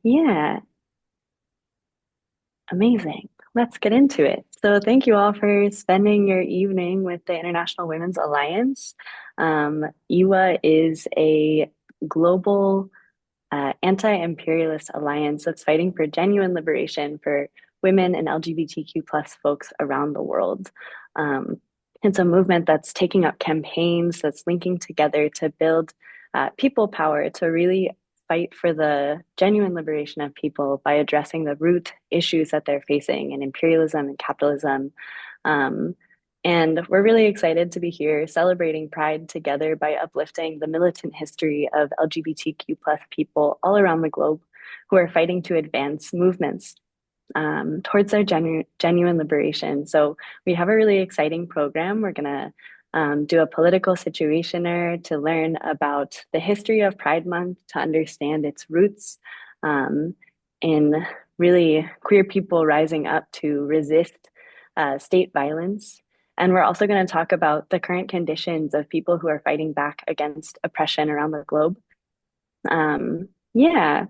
Yeah, amazing. Let's get into it. So, thank you all for spending your evening with the International Women's Alliance. IWA is a global anti-imperialist alliance that's fighting for genuine liberation for women and LGBTQ plus folks around the world. Um, it's a movement that's taking up campaigns, that's linking together to build people power to really fight for the genuine liberation of people by addressing the root issues that they're facing in imperialism and capitalism. Um, and we're really excited to be here celebrating Pride together by uplifting the militant history of LGBTQ plus people all around the globe who are fighting to advance movements towards their genuine liberation. So we have a really exciting program. We're going to do a political situationer to learn about the history of Pride Month, to understand its roots um, in really queer people rising up to resist state violence. And we're also going to talk about the current conditions of people who are fighting back against oppression around the globe. Yeah,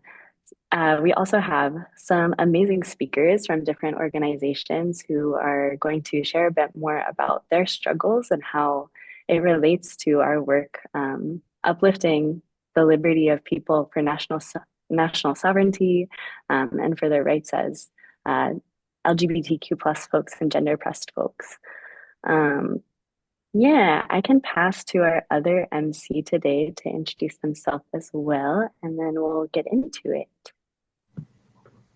we also have some amazing speakers from different organizations who are going to share a bit more about their struggles and how it relates to our work uplifting the liberty of people for national sovereignty and for their rights as uh, LGBTQ plus folks and gender oppressed folks. Um, yeah, I can pass to our other MC today to introduce themselves as well, and then we'll get into it.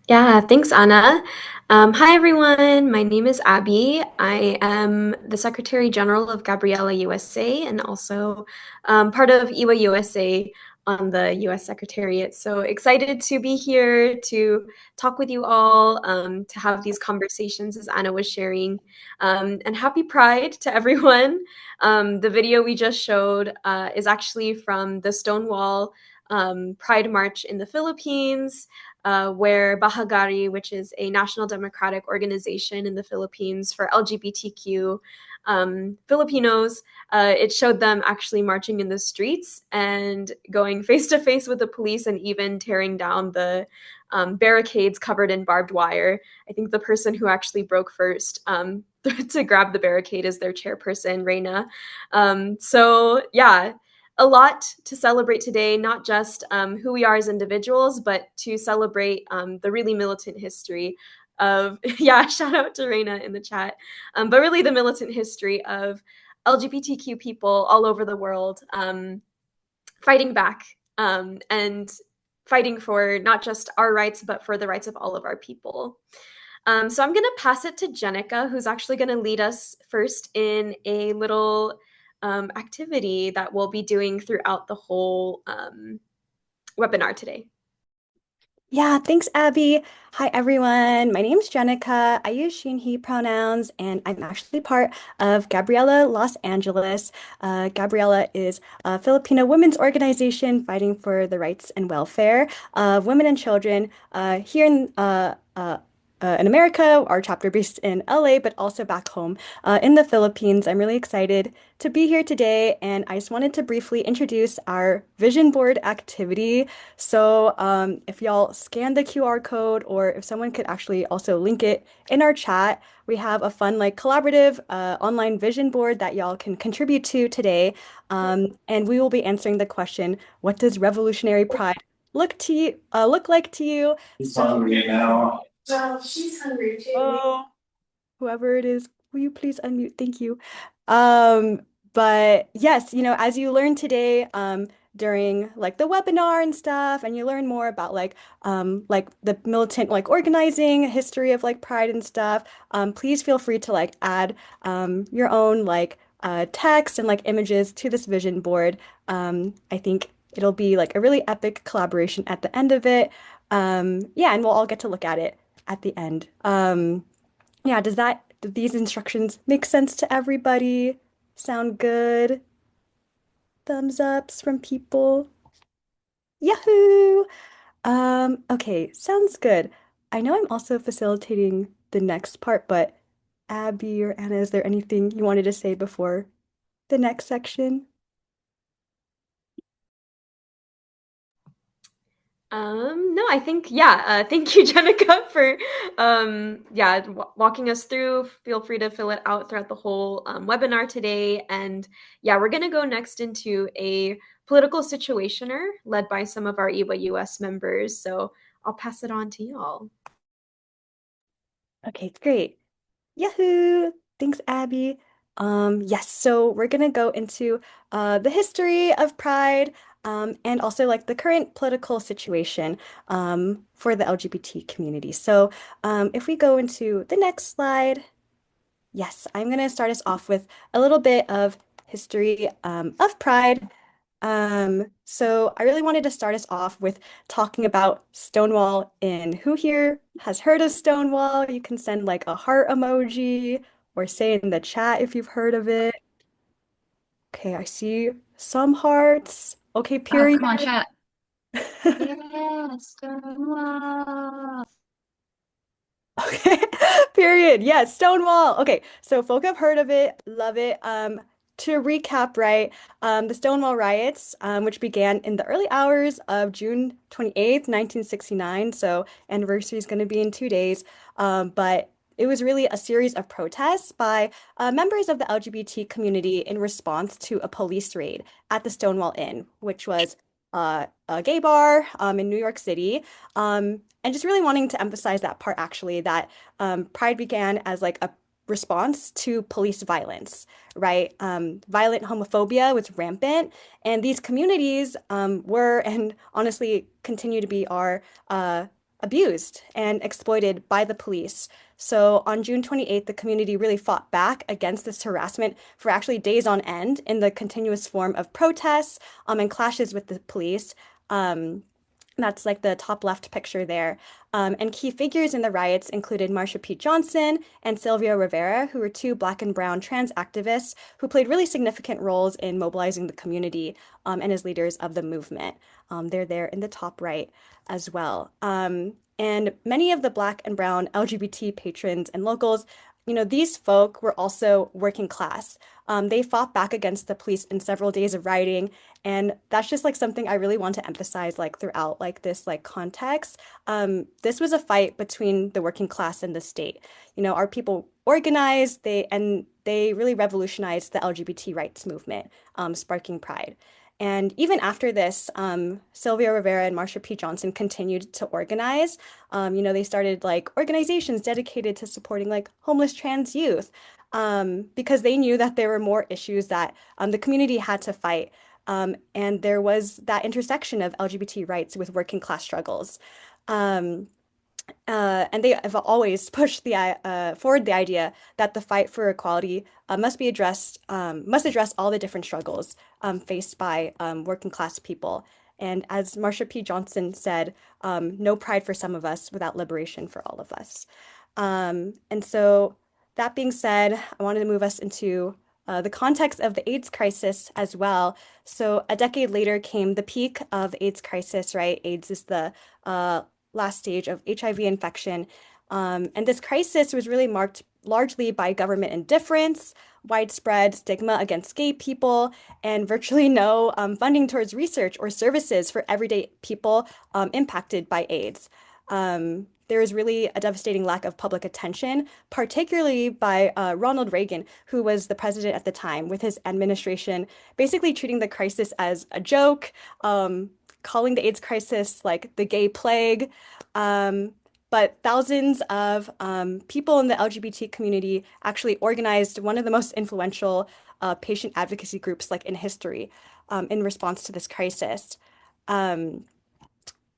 Yeah, thanks, Anna. Hi, everyone. My name is Abby. I am the Secretary General of Gabriela USA and also part of IWA USA on the US Secretariat. So excited to be here to talk with you all, to have these conversations as Anna was sharing. And happy Pride to everyone. The video we just showed is actually from the Stonewall Pride March in the Philippines where Bahagari, which is a national democratic organization in the Philippines for LGBTQ Filipinos, it showed them actually marching in the streets and going face to face with the police and even tearing down the barricades covered in barbed wire. I think the person who actually broke first to grab the barricade is their chairperson, Reina. So, yeah, a lot to celebrate today, not just who we are as individuals, but to celebrate the really militant history of, yeah, shout out to Reina in the chat, but really the militant history of LGBTQ people all over the world fighting back and fighting for not just our rights, but for the rights of all of our people. So I'm going to pass it to Jenica, who's actually going to lead us first in a little activity that we'll be doing throughout the whole webinar today. Yeah, thanks, Abby. Hi, everyone. My name's Jenica. I use she and he pronouns, and I'm actually part of Gabriela Los Angeles. Gabriela is a Filipino women's organization fighting for the rights and welfare of women and children here in America, our chapter based in LA, but also back home in the Philippines. I'm really excited to be here today, and I just wanted to briefly introduce our vision board activity. So if y'all scan the QR code, or if someone could actually also link it in our chat, we have a fun like collaborative online vision board that y'all can contribute to today. And we will be answering the question, what does revolutionary pride look like to you? He's hungry now. Well, she's hungry too. Oh, whoever it is, will you please unmute? Thank you. Um, but yes, as you learn today, during like the webinar and stuff, and you learn more about like the militant like organizing history of like Pride and stuff, please feel free to like add your own like text and like images to this vision board. I think it'll be like a really epic collaboration at the end of it. Yeah, and we'll all get to look at it at the end. Yeah, do these instructions make sense to everybody? Sound good? Thumbs ups from people. Yahoo! Okay, sounds good. I know I'm also facilitating the next part, but Abby or Anna, is there anything you wanted to say before the next section? No, I think, yeah, thank you, Jenica, for, yeah, walking us through. Feel free to fill it out throughout the whole webinar today. And yeah, we're going to go next into a political situationer led by some of our IWA US members. So I'll pass it on to y'all. Okay, great. Yahoo! Thanks, Abby. Yes, so we're gonna go into the history of Pride, and also like the current political situation for the LGBT community. So if we go into the next slide, yes, I'm gonna start us off with a little bit of history of Pride. So I really wanted to start us off with talking about Stonewall Inn. Who here has heard of Stonewall? You can send like a heart emoji or say in the chat if you've heard of it. Okay, I see some hearts. Okay, Oh, period. come on, chat. Yes, Stonewall. Okay, period. Yes, Stonewall. Okay, so folk have heard of it, love it. To recap, right, the Stonewall riots, which began in the early hours of June 28th, 1969. So anniversary is going to be in 2 days. But it was really a series of protests by members of the LGBT community in response to a police raid at the Stonewall Inn, which was a gay bar in New York City. And just really wanting to emphasize that part actually, that Pride began as like a response to police violence, right? Violent homophobia was rampant, and these communities were and honestly continue to be are abused and exploited by the police. So on June 28th, the community really fought back against this harassment for actually days on end in the continuous form of protests and clashes with the police. That's like the top left picture there. And key figures in the riots included Marsha P. Johnson and Sylvia Rivera, who were two Black and brown trans activists who played really significant roles in mobilizing the community and as leaders of the movement. They're there in the top right as well. And many of the Black and brown LGBT patrons and locals, these folk were also working class. They fought back against the police in several days of rioting, and that's just like something I really want to emphasize like throughout like this like context. This was a fight between the working class and the state. Our people organized, they really revolutionized the LGBT rights movement, sparking Pride. And even after this, Sylvia Rivera and Marsha P. Johnson continued to organize. They started like organizations dedicated to supporting like homeless trans youth, because they knew that there were more issues that the community had to fight. And there was that intersection of LGBT rights with working class struggles. Um, and they have always pushed forward the idea that the fight for equality must address all the different struggles faced by working class people. And as Marsha P. Johnson said, no pride for some of us without liberation for all of us. And so that being said, I wanted to move us into the context of the AIDS crisis as well. So a decade later came the peak of the AIDS crisis, right? AIDS is the last stage of HIV infection. And this crisis was really marked largely by government indifference, widespread stigma against gay people, and virtually no funding towards research or services for everyday people impacted by AIDS. There was really a devastating lack of public attention, particularly by Ronald Reagan, who was the president at the time, with his administration basically treating the crisis as a joke, calling the AIDS crisis like the gay plague. But thousands of people in the LGBT community actually organized one of the most influential patient advocacy groups like in history in response to this crisis.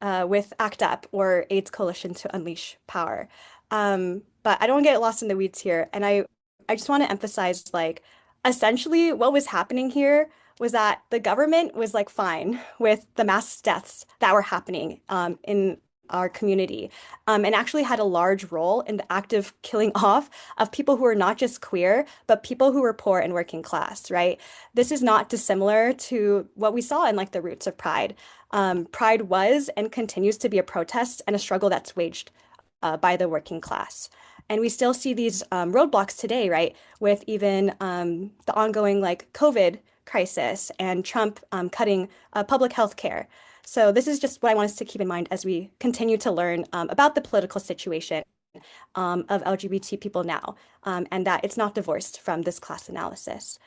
With ACT UP, or AIDS Coalition to Unleash Power. But I don't want to get lost in the weeds here. And I just want to emphasize, like, essentially what was happening here was that the government was like fine with the mass deaths that were happening in our community, and actually had a large role in the active killing off of people who are not just queer, but people who were poor and working class, right? This is not dissimilar to what we saw in like the roots of Pride. Pride was and continues to be a protest and a struggle that's waged by the working class. And we still see these roadblocks today, right? With even the ongoing like COVID crisis and Trump cutting public health care. So this is just what I want us to keep in mind as we continue to learn about the political situation of LGBT people now, and that it's not divorced from this class analysis.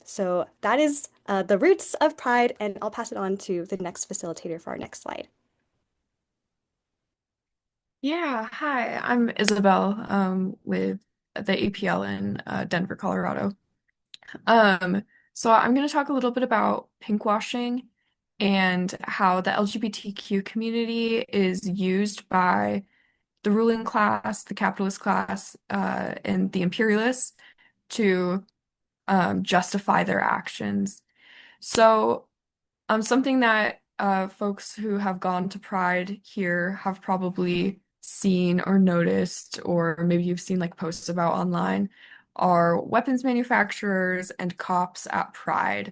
So that is the roots of pride, and I'll pass it on to the next facilitator for our next slide. Yeah, hi, I'm Isabel with the APL in Denver, Colorado. Um, so I'm going to talk a little bit about pinkwashing and how the LGBTQ community is used by the ruling class, the capitalist class, and the imperialists to justify their actions. So something that folks who have gone to Pride here have probably seen or noticed, or maybe you've seen like posts about online, are weapons manufacturers and cops at Pride.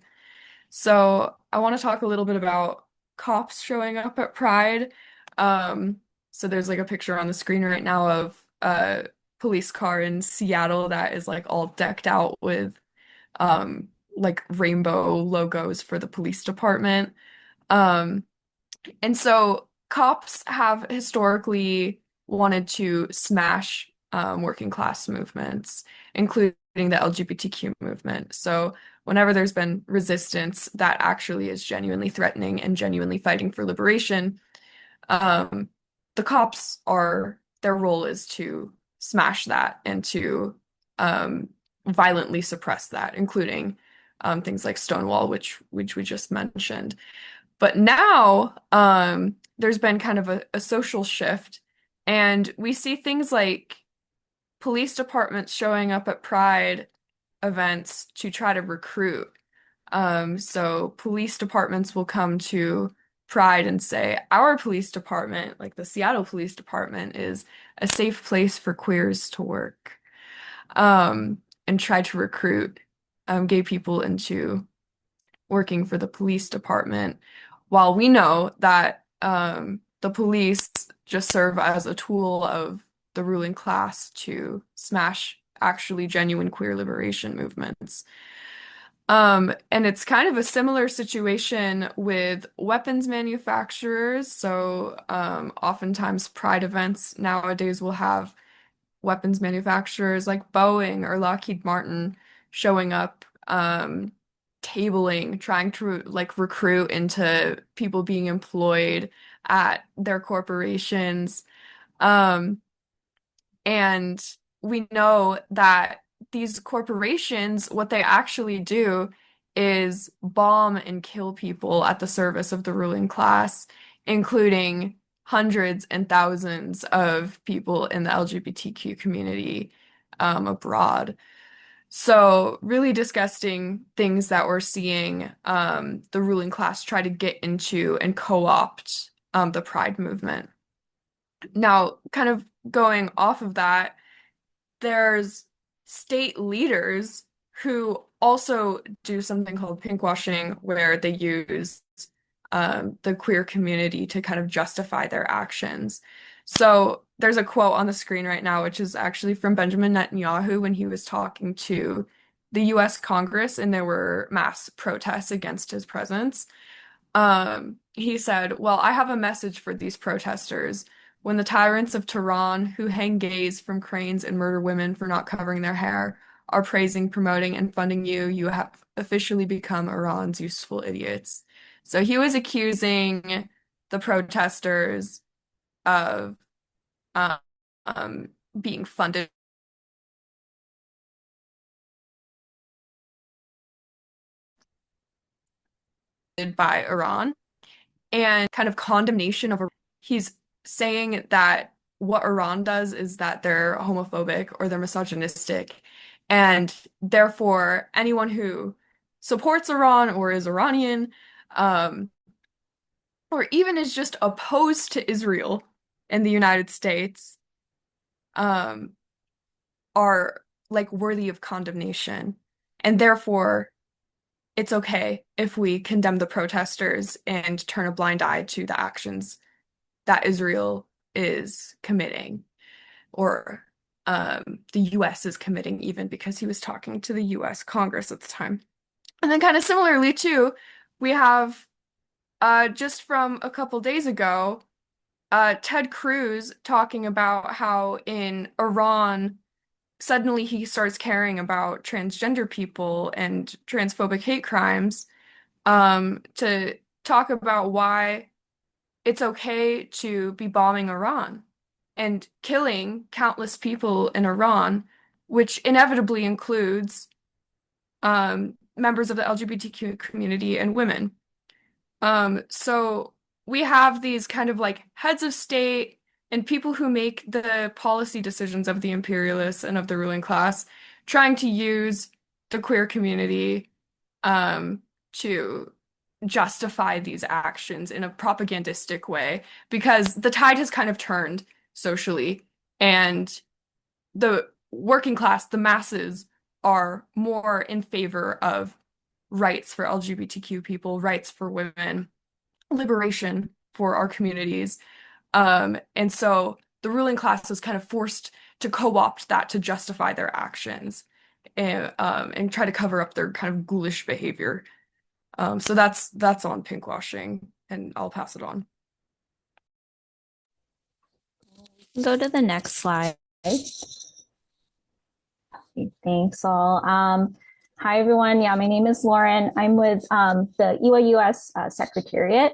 So I want to talk a little bit about cops showing up at Pride. Um, so there's like a picture on the screen right now of a police car in Seattle that is like all decked out with um like rainbow logos for the police department. Um, and so cops have historically wanted to smash working class movements, including the LGBTQ movement. So whenever there's been resistance that actually is genuinely threatening and genuinely fighting for liberation, um, the cops are, their role is to smash that and to violently suppress that, including things like Stonewall, which we just mentioned. But now there's been kind of a social shift, and we see things like police departments showing up at Pride events to try to recruit. So police departments will come to Pride and say, our police department, like the Seattle Police Department, is a safe place for queers to work, and try to recruit gay people into working for the police department, while we know that the police just serve as a tool of the ruling class to smash actually genuine queer liberation movements. And it's kind of a similar situation with weapons manufacturers. So oftentimes pride events nowadays will have weapons manufacturers like Boeing or Lockheed Martin showing up, tabling, trying to like recruit into people being employed at their corporations. Um, and we know that these corporations, what they actually do is bomb and kill people at the service of the ruling class, including hundreds and thousands of people in the LGBTQ community abroad. So, really disgusting things that we're seeing the ruling class try to get into and co-opt the Pride movement. Now, kind of going off of that, there's state leaders who also do something called pinkwashing, where they use the queer community to kind of justify their actions. So there's a quote on the screen right now, which is actually from Benjamin Netanyahu when he was talking to the US Congress and there were mass protests against his presence. He said, "Well, I have a message for these protesters. When the tyrants of Tehran, who hang gays from cranes and murder women for not covering their hair, are praising, promoting, and funding you, you have officially become Iran's useful idiots." So he was accusing the protesters of um, being funded by Iran, and kind of condemnation of he's saying that what Iran does is that they're homophobic or they're misogynistic, and therefore anyone who supports Iran or is Iranian, um, or even is just opposed to Israel and the United States, um, are like worthy of condemnation, and therefore it's okay if we condemn the protesters and turn a blind eye to the actions that Israel is committing, or the US is committing, even because he was talking to the US Congress at the time. And then, kind of similarly, too, we have just from a couple days ago, Ted Cruz talking about how in Iran, suddenly he starts caring about transgender people and transphobic hate crimes, to talk about why it's okay to be bombing Iran and killing countless people in Iran, which inevitably includes members of the LGBTQ community and women. So we have these kind of like heads of state and people who make the policy decisions of the imperialists and of the ruling class trying to use the queer community to justify these actions in a propagandistic way because the tide has kind of turned socially, and the working class, the masses, are more in favor of rights for LGBTQ people, rights for women, liberation for our communities. And so the ruling class was kind of forced to co-opt that to justify their actions and try to cover up their kind of ghoulish behavior. So that's on pinkwashing, and I'll pass it on. Go to the next slide. Thanks all. Hi everyone. Yeah, my name is Lauren. I'm with the IWA US Secretariat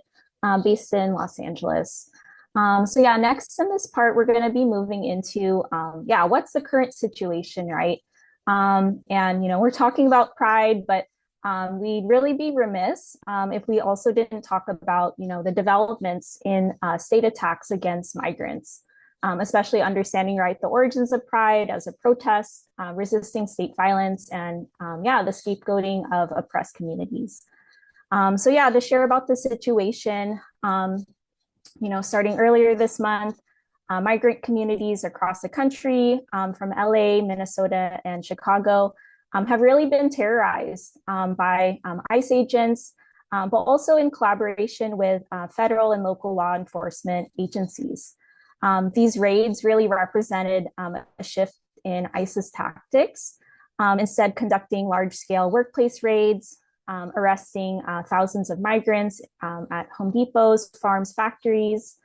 based in Los Angeles. So yeah, next in this part, we're going to be moving into, yeah, what's the current situation, right? And, you know, we're talking about pride, but we'd really be remiss if we also didn't talk about, you know, the developments in state attacks against migrants. Especially understanding, right, the origins of pride as a protest, resisting state violence, and yeah, the scapegoating of oppressed communities. So yeah, to share about the situation, you know, starting earlier this month, migrant communities across the country, from LA, Minnesota, and Chicago, have really been terrorized by ICE agents, but also in collaboration with federal and local law enforcement agencies. These raids really represented a shift in ISIS tactics, instead conducting large-scale workplace raids, arresting thousands of migrants at Home Depots, farms, factories.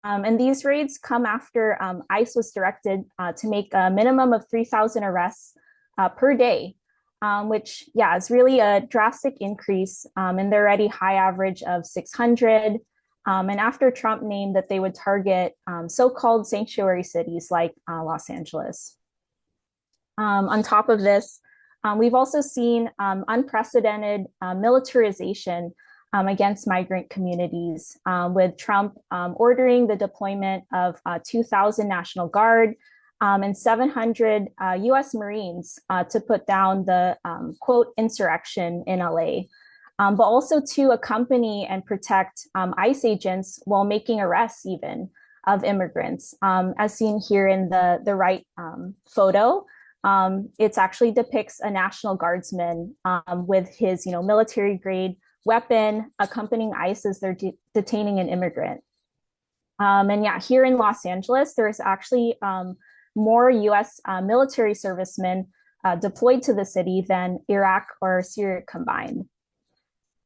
And these raids come after ICE was directed to make a minimum of 3,000 arrests per day, which, yeah, is really a drastic increase in the already high average of 600. And after Trump named that they would target so-called sanctuary cities like Los Angeles. On top of this, we've also seen unprecedented militarization against migrant communities, with Trump ordering the deployment of 2,000 National Guard and 700 US Marines to put down the quote insurrection in LA. But also to accompany and protect ICE agents while making arrests even of immigrants. As seen here in the right photo, it actually depicts a National Guardsman with his, you know, military grade weapon accompanying ICE as they're detaining an immigrant. And yeah, here in Los Angeles, there's actually more US military servicemen deployed to the city than Iraq or Syria combined.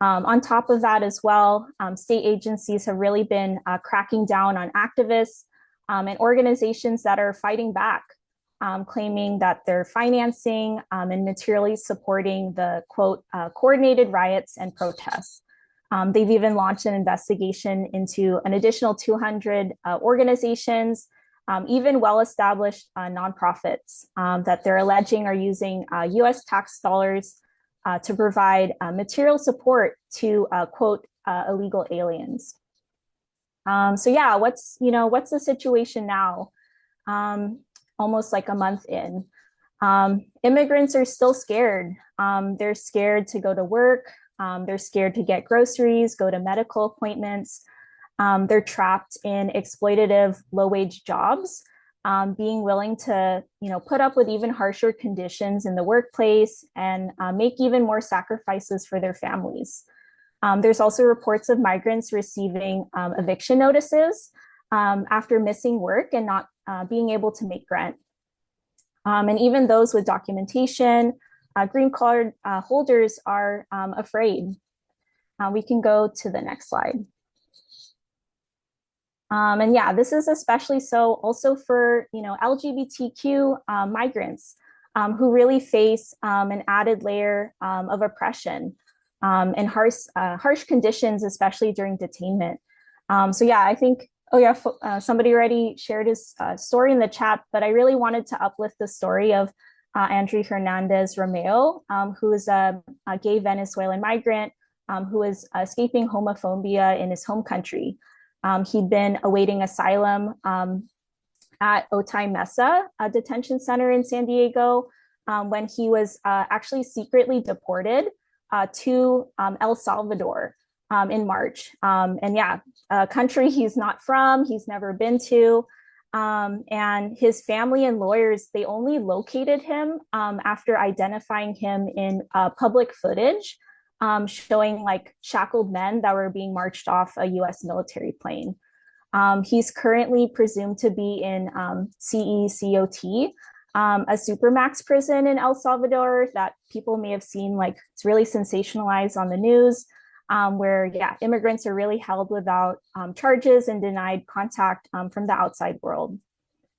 On top of that as well, state agencies have really been cracking down on activists and organizations that are fighting back, claiming that they're financing and materially supporting the quote coordinated riots and protests. They've even launched an investigation into an additional 200 organizations, even well-established nonprofits that they're alleging are using US tax dollars to provide material support to quote illegal aliens. So yeah, what's the situation now? Almost like a month in, immigrants are still scared. They're scared to go to work. They're scared to get groceries, go to medical appointments. They're trapped in exploitative low-wage jobs, being willing to, put up with even harsher conditions in the workplace and make even more sacrifices for their families. There's also reports of migrants receiving eviction notices after missing work and not being able to make rent. And even those with documentation, green card holders are afraid. We can go to the next slide. And yeah, this is especially so also for, LGBTQ migrants who really face an added layer of oppression and harsh conditions, especially during detainment. So yeah, I think, oh yeah, somebody already shared his story in the chat, but I really wanted to uplift the story of Andrew Hernandez Romeo, who is a gay Venezuelan migrant who is escaping homophobia in his home country. He'd been awaiting asylum at Otay Mesa, a detention center in San Diego, when he was actually secretly deported to El Salvador in March. And yeah, a country he's not from, he's never been to. And his family and lawyers, they only located him after identifying him in public footage showing like shackled men that were being marched off a US military plane. He's currently presumed to be in CECOT, a supermax prison in El Salvador that people may have seen, like it's really sensationalized on the news, where yeah, immigrants are really held without charges and denied contact from the outside world.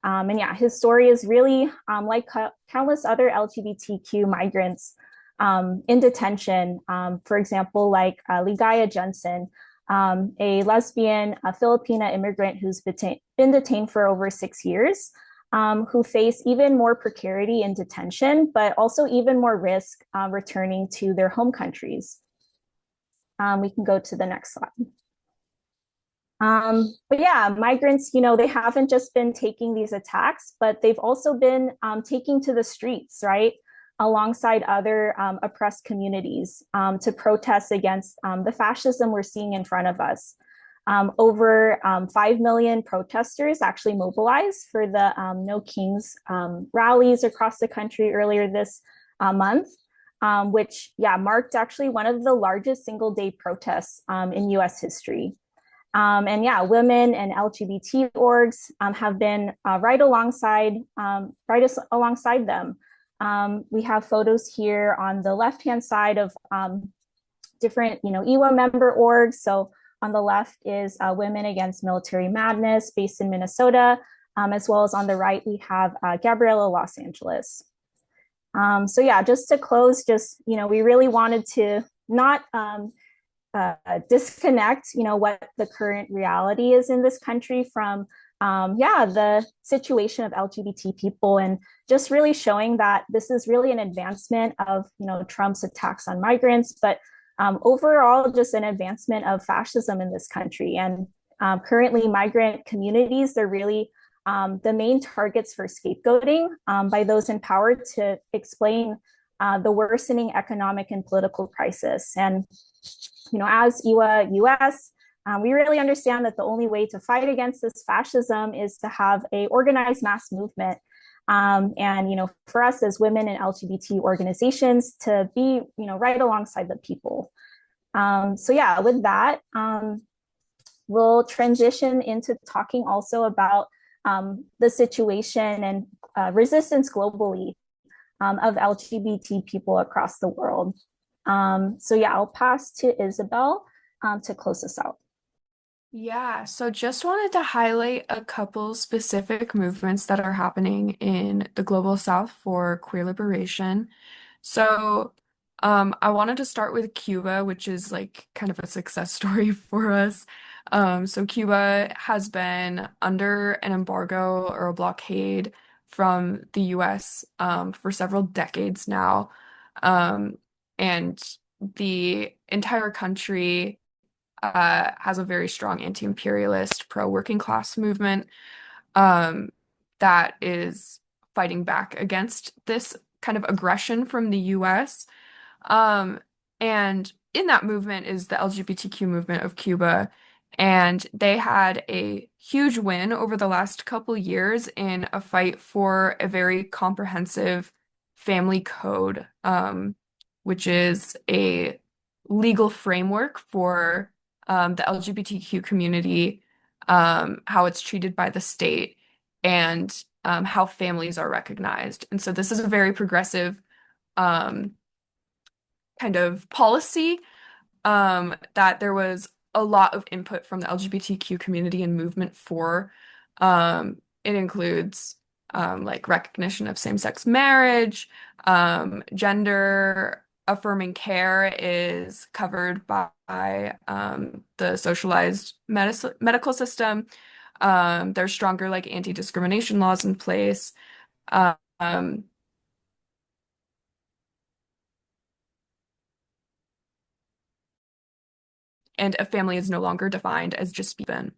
And yeah, his story is really like countless other LGBTQ migrants in detention. For example, like Ligaya Jensen, a lesbian, a Filipina immigrant who's been detained for over 6 years, who face even more precarity in detention, but also even more risk returning to their home countries. We can go to the next slide. But yeah, migrants, they haven't just been taking these attacks, but they've also been taking to the streets, right? Alongside other oppressed communities to protest against the fascism we're seeing in front of us. Over 5 million protesters actually mobilized for the No Kings rallies across the country earlier this month, which, yeah, marked actually one of the largest single-day protests in US history. And yeah, women and LGBT orgs have been right alongside them. We have photos here on the left-hand side of different, IWA member orgs. So on the left is Women Against Military Madness, based in Minnesota, as well as on the right, we have Gabriela Los Angeles. So yeah, just to close, we really wanted to not disconnect, what the current reality is in this country from the situation of LGBT people, and just really showing that this is really an advancement of, Trump's attacks on migrants, but overall just an advancement of fascism in this country. And currently migrant communities, they're really the main targets for scapegoating by those in power to explain the worsening economic and political crisis. And, as IWA US, we really understand that the only way to fight against this fascism is to have a organized mass movement. And, for us as women and LGBT organizations to be, right alongside the people. So yeah, with that, we'll transition into talking also about the situation and resistance globally of LGBT people across the world. So yeah, I'll pass to Isabel to close this out. Yeah, so just wanted to highlight a couple specific movements that are happening in the Global South for queer liberation. So, I wanted to start with Cuba, which is like kind of a success story for us. So Cuba has been under an embargo or a blockade from the US for several decades now. And the entire country has a very strong anti-imperialist, pro-working class movement that is fighting back against this kind of aggression from the US. And in that movement is the LGBTQ movement of Cuba. And they had a huge win over the last couple years in a fight for a very comprehensive family code, which is a legal framework for the LGBTQ community, how it's treated by the state, and how families are recognized. And so this is a very progressive kind of policy that there was a lot of input from the LGBTQ community and movement for. It includes like recognition of same-sex marriage, gender affirming care is covered by the socialized medical system. There's stronger like anti-discrimination laws in place. Um, and a family is no longer defined as just even.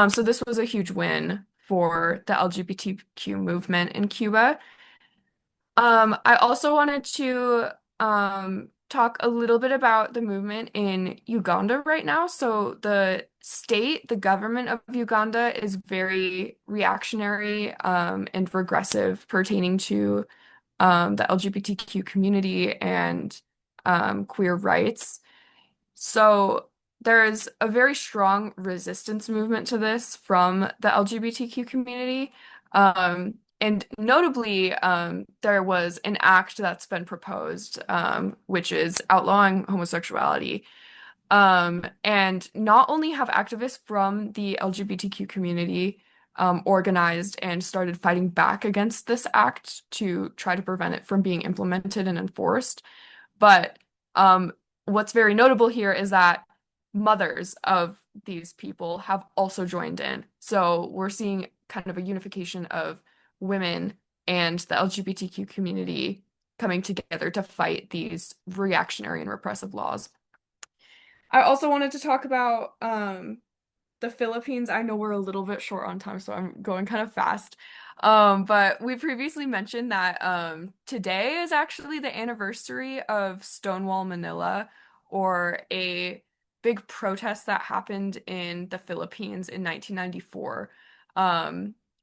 So this was a huge win for the LGBTQ movement in Cuba. I also wanted to talk a little bit about the movement in Uganda right now. So the government of Uganda is very reactionary and regressive pertaining to the LGBTQ community and queer rights. So there's a very strong resistance movement to this from the LGBTQ community. And notably, there was an act that's been proposed, which is outlawing homosexuality. And not only have activists from the LGBTQ community organized and started fighting back against this act to try to prevent it from being implemented and enforced, but what's very notable here is that mothers of these people have also joined in. So we're seeing kind of a unification of women and the LGBTQ community coming together to fight these reactionary and repressive laws. I also wanted to talk about the Philippines. I know we're a little bit short on time, so I'm going kind of fast. But we previously mentioned that today is actually the anniversary of Stonewall Manila, or a big protest that happened in the Philippines in 1994.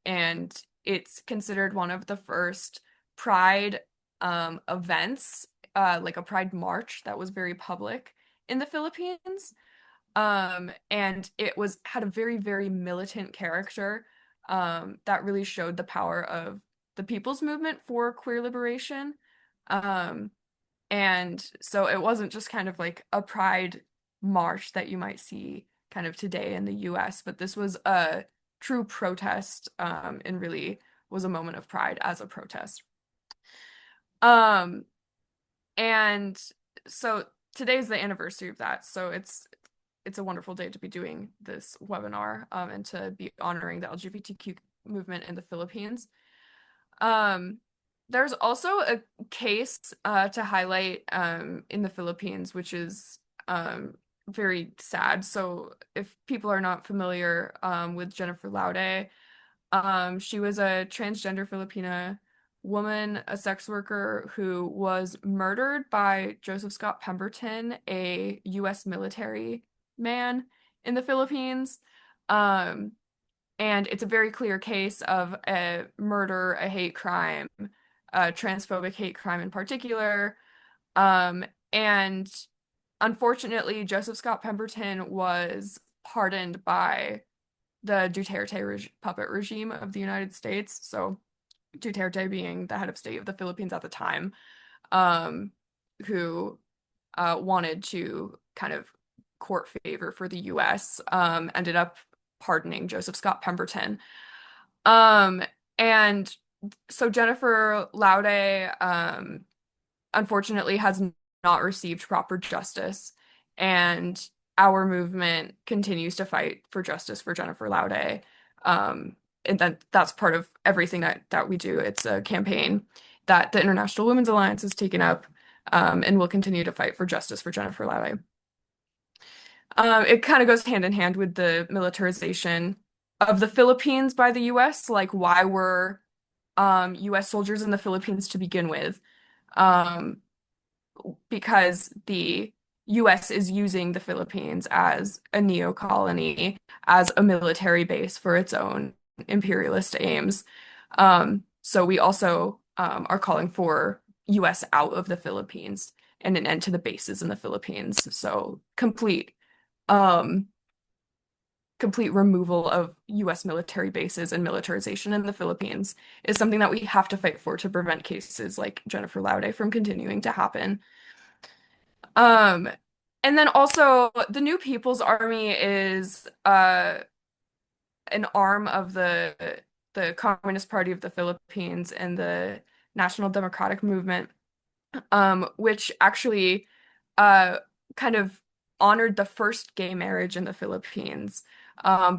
And it's considered one of the first Pride events, like a Pride march that was very public in the Philippines. And it had a very, very militant character, that really showed the power of the people's movement for queer liberation. Um, and so it wasn't just kind of like a pride march that you might see kind of today in the US, but this was a true protest, and really was a moment of pride as a protest. Um, and so today's the anniversary of that. So it's a wonderful day to be doing this webinar, and to be honoring the LGBTQ movement in the Philippines. There's also a case to highlight in the Philippines, which is very sad. So if people are not familiar with Jennifer Laude, she was a transgender Filipina woman, a sex worker who was murdered by Joseph Scott Pemberton, a U.S. military man in the Philippines. And it's a very clear case of a murder, a hate crime, a transphobic hate crime in particular. And unfortunately, Joseph Scott Pemberton was pardoned by the Duterte puppet regime of the United States. So Duterte being the head of state of the Philippines at the time, who wanted to kind of court favor for the US, ended up pardoning Joseph Scott Pemberton. And so Jennifer Laude, unfortunately has not received proper justice, and our movement continues to fight for justice for Jennifer Laude. And that's part of everything that we do. It's a campaign that the International Women's Alliance has taken up, and will continue to fight for justice for Jennifer Laude. It kind of goes hand in hand with the militarization of the Philippines by the US, like why were US soldiers in the Philippines to begin with? Because the US is using the Philippines as a neo-colony, as a military base for its own imperialist aims. So we also are calling for US out of the Philippines and an end to the bases in the Philippines. So complete removal of US military bases and militarization in the Philippines is something that we have to fight for to prevent cases like Jennifer Laude from continuing to happen. Um, and then also the New People's Army is an arm of the Communist Party of the Philippines and the National Democratic Movement, which actually uh, kind of honored the first gay marriage in the Philippines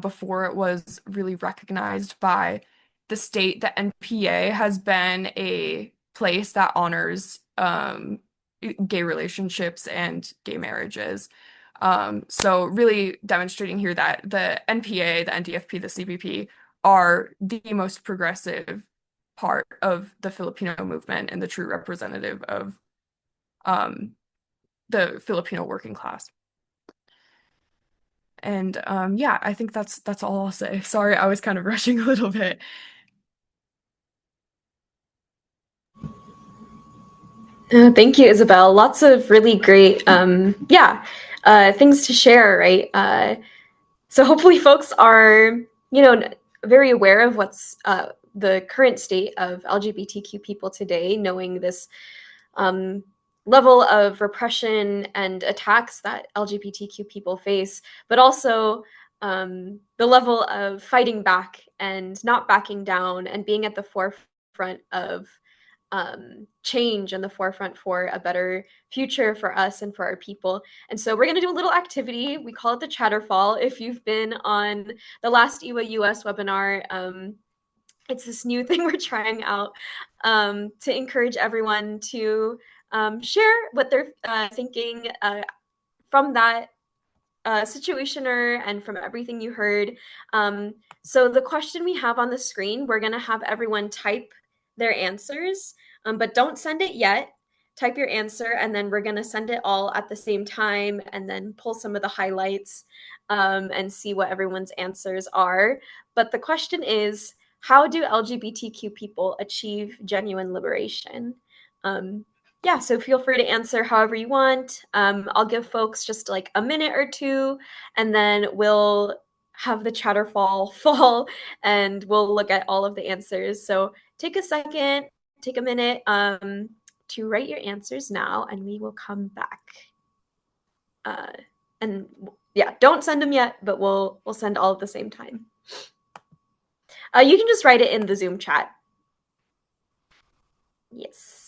before it was really recognized by the state. The NPA has been a place that honors gay relationships and gay marriages. So really demonstrating here that the NPA, the NDFP, the CBP are the most progressive part of the Filipino movement and the true representative of um, the Filipino working class. And yeah, I think that's all I'll say. Sorry, I was kind of rushing a little bit. Thank you, Isabel. Lots of really great, things to share, right? So hopefully folks are, very aware of what's the current state of LGBTQ people today, knowing this um, level of repression and attacks that LGBTQ people face, but also the level of fighting back and not backing down and being at the forefront of change and the forefront for a better future for us and for our people. And so we're going to do a little activity. We call it the Chatterfall. If you've been on the last IWA US webinar, it's this new thing we're trying out to encourage everyone to share what they're thinking from that situationer and from everything you heard. So the question we have on the screen, we're going to have everyone type their answers, but don't send it yet. Type your answer, and then we're going to send it all at the same time and then pull some of the highlights and see what everyone's answers are. But the question is, how do LGBTQ people achieve genuine liberation? Yeah, so feel free to answer however you want. I'll give folks just like a minute or two, and then we'll have the Chatterfall fall, and we'll look at all of the answers. So take a second, take a minute to write your answers now, and we will come back. And yeah, don't send them yet, but we'll send all at the same time. You can just write it in the Zoom chat. Yes.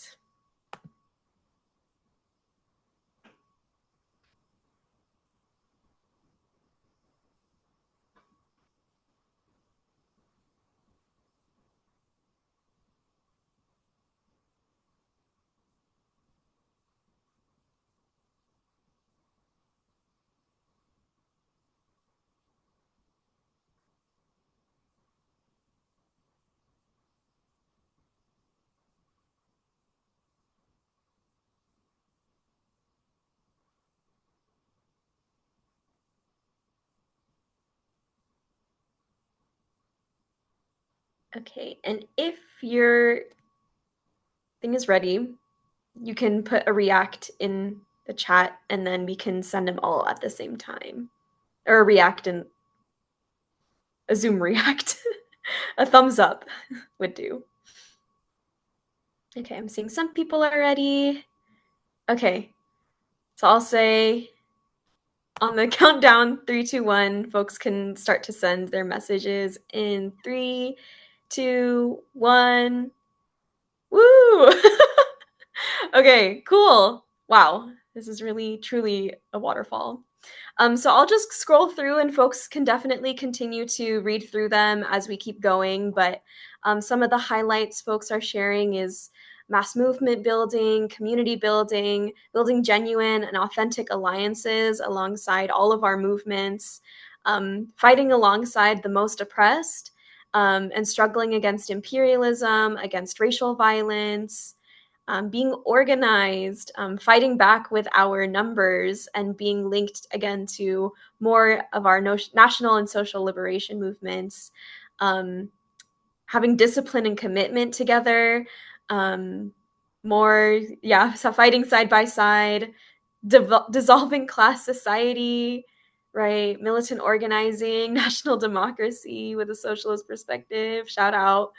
Okay, and if your thing is ready, you can put a react in the chat, and then we can send them all at the same time. Or a react and a Zoom react. A thumbs up would do. Okay, I'm seeing some people are ready. Okay, so I'll say on the countdown, 3, 2, 1, folks can start to send their messages in 3, 2, 1. Woo! Okay, cool. Wow, this is really, truly a waterfall. So I'll just scroll through, and folks can definitely continue to read through them as we keep going. But some of the highlights folks are sharing is mass movement building, community building, building genuine and authentic alliances alongside all of our movements, fighting alongside the most oppressed, and struggling against imperialism, against racial violence, being organized, fighting back with our numbers, and being linked again to more of our national and social liberation movements, having discipline and commitment together, so fighting side by side, dissolving class society, right? Militant organizing, national democracy with a socialist perspective, shout out.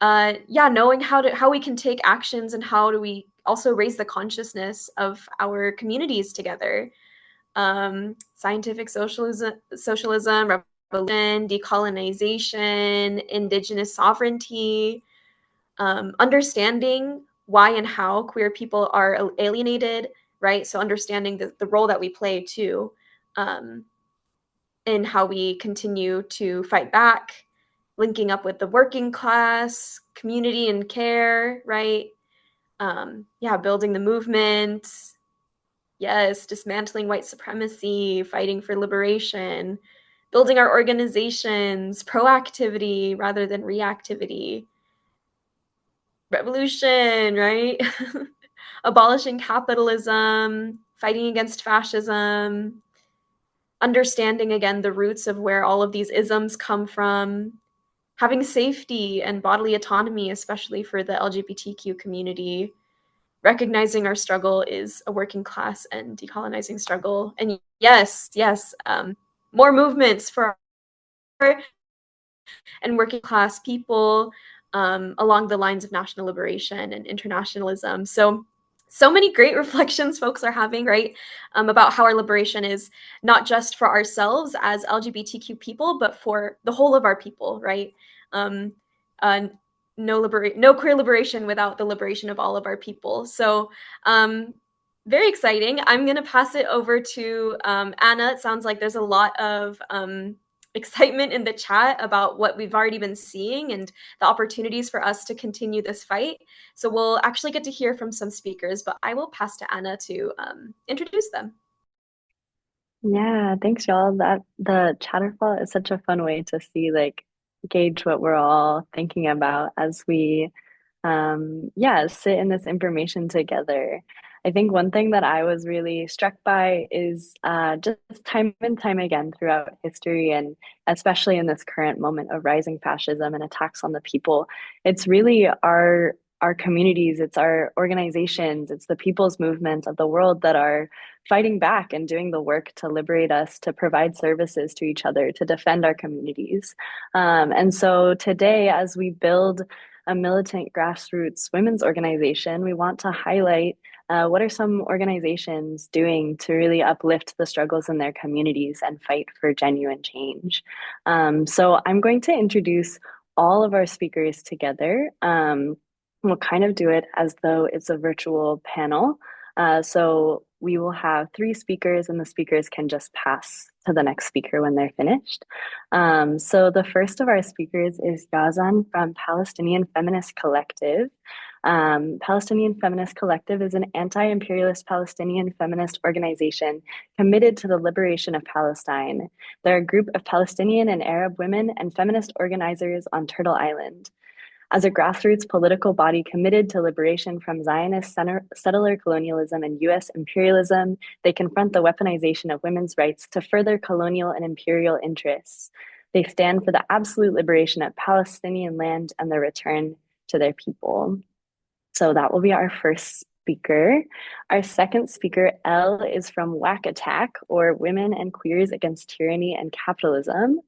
Knowing how we can take actions and how do we also raise the consciousness of our communities together. Scientific socialism, revolution, decolonization, indigenous sovereignty, understanding why and how queer people are alienated, right? So understanding the role that we play too, in how we continue to fight back, linking up with the working class, community and care, right? Yeah, building the movement. Yes, dismantling white supremacy, fighting for liberation, building our organizations, proactivity rather than reactivity. Revolution, right? Abolishing capitalism, fighting against fascism, understanding again the roots of where all of these isms come from, having safety and bodily autonomy, especially for the LGBTQ community, recognizing our struggle is a working class and decolonizing struggle. And yes, more movements for and working class people, along the lines of national liberation and internationalism. So many great reflections folks are having, right, about how our liberation is not just for ourselves as LGBTQ people, but for the whole of our people, right? Um, uh, no queer liberation without the liberation of all of our people. So very exciting. I'm going to pass it over to Anna. It sounds like there's a lot of excitement in the chat about what we've already been seeing and the opportunities for us to continue this fight. So we'll actually get to hear from some speakers, but I will pass to Anna to introduce them. Yeah, thanks, y'all. That the Chatterfall is such a fun way to see like gauge what we're all thinking about as we yeah, sit in this information together. I think one thing that I was really struck by is just time and time again throughout history, and especially in this current moment of rising fascism and attacks on the people, it's really our communities, it's our organizations, it's the people's movements of the world that are fighting back and doing the work to liberate us, to provide services to each other, to defend our communities. And so today, as we build a militant grassroots women's organization, we want to highlight what are some organizations doing to really uplift the struggles in their communities and fight for genuine change. So I'm going to introduce all of our speakers together. We'll kind of do it as though it's a virtual panel. So we will have three speakers, and the speakers can just pass to the next speaker when they're finished. So the first of our speakers is Yazan from Palestinian Feminist Collective. Palestinian Feminist Collective is an anti-imperialist Palestinian feminist organization committed to the liberation of Palestine. They're a group of Palestinian and Arab women and feminist organizers on Turtle Island. As a grassroots political body committed to liberation from Zionist settler colonialism and US imperialism, they confront the weaponization of women's rights to further colonial and imperial interests. They stand for the absolute liberation of Palestinian land and the return to their people. So that will be our first speaker. Our second speaker, Elle, is from Whack Attack, or Women and Queers Against Tyranny and Capitalism.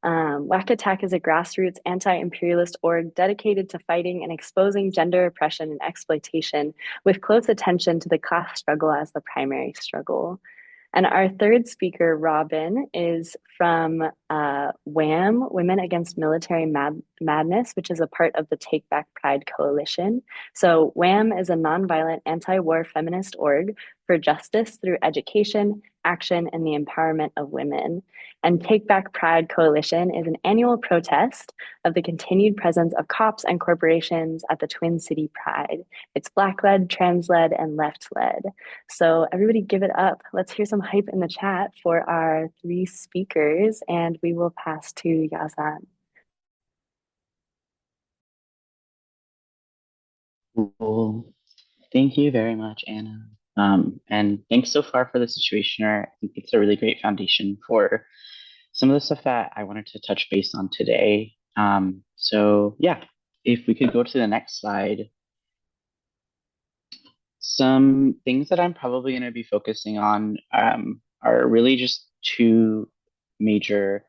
Whack Attack is a grassroots anti-imperialist org dedicated to fighting and exposing gender oppression and exploitation, with close attention to the class struggle as the primary struggle. And our third speaker, Robin, is from WAM, Women Against Military Madness, which is a part of the Take Back Pride Coalition. So WAM is a nonviolent anti-war feminist org for justice through education, action, and the empowerment of women. And Take Back Pride Coalition is an annual protest of the continued presence of cops and corporations at the Twin City Pride. It's Black-led, trans-led, and left-led. So everybody give it up. Let's hear some hype in the chat for our three speakers, and we will pass to Yazan. Well, thank you very much, Anna. And thanks so far for the situationer. I think it's a really great foundation for some of the stuff that I wanted to touch base on today. So yeah, if we could go to the next slide. Some things that I'm probably going to be focusing on are really just two major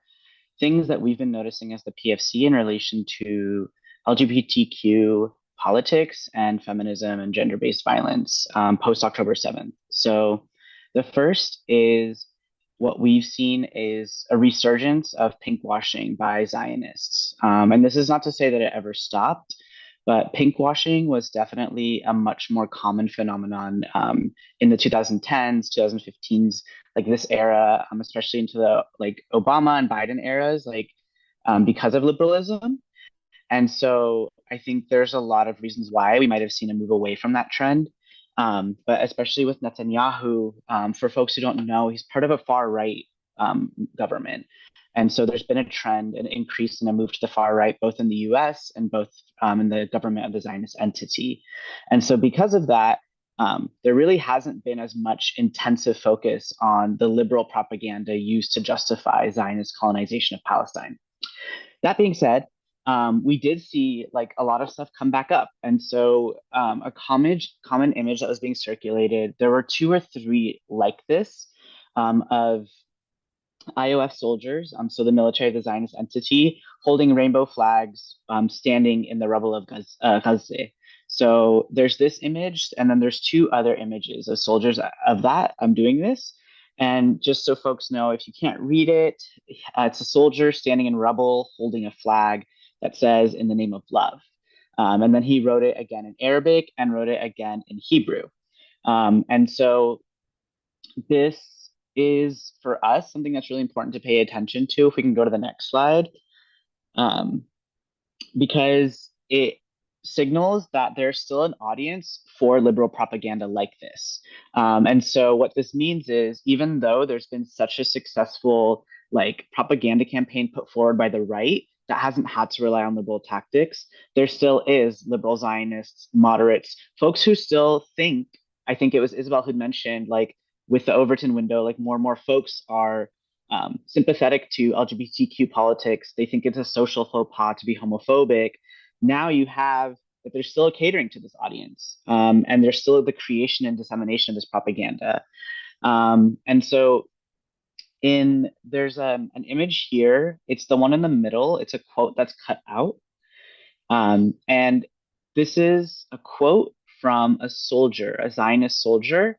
things that we've been noticing as the PFC in relation to LGBTQ politics and feminism and gender-based violence post October 7th. So the first is what we've seen is a resurgence of pinkwashing by Zionists. And this is not to say that it ever stopped, but pinkwashing was definitely a much more common phenomenon in the 2010s, 2015s, like this era, especially into the like Obama and Biden eras, like because of liberalism. And so I think there's a lot of reasons why we might have seen a move away from that trend. But especially with Netanyahu, for folks who don't know, he's part of a far right government. And so there's been a trend, an increase in a move to the far right, both in the US and both in the government of the Zionist entity. And so because of that, there really hasn't been as much intensive focus on the liberal propaganda used to justify Zionist colonization of Palestine. That being said, we did see like a lot of stuff come back up. And so a common image that was being circulated, there were two or three like this of IOF soldiers, so the military of the Zionist entity, holding rainbow flags, standing in the rubble of Gaza. So there's this image, and then there's two other images of soldiers of that. I'm doing this. And just so folks know, if you can't read it, it's a soldier standing in rubble holding a flag that says "in the name of love." And then he wrote it again in Arabic and wrote it again in Hebrew. And so this is for us something that's really important to pay attention to. If we can go to the next slide, because it signals that there's still an audience for liberal propaganda like this. And so what this means is, even though there's been such a successful like propaganda campaign put forward by the right that hasn't had to rely on liberal tactics, there still is liberal Zionists, moderates, folks who still think, I think it was Isabel who mentioned, like with the Overton window, like more and more folks are sympathetic to LGBTQ politics. They think it's a social faux pas to be homophobic. Now you have that there's still a catering to this audience, and there's still the creation and dissemination of this propaganda. And so there's an image here. It's the one in the middle. It's a quote that's cut out. And this is a quote from a soldier, a Zionist soldier,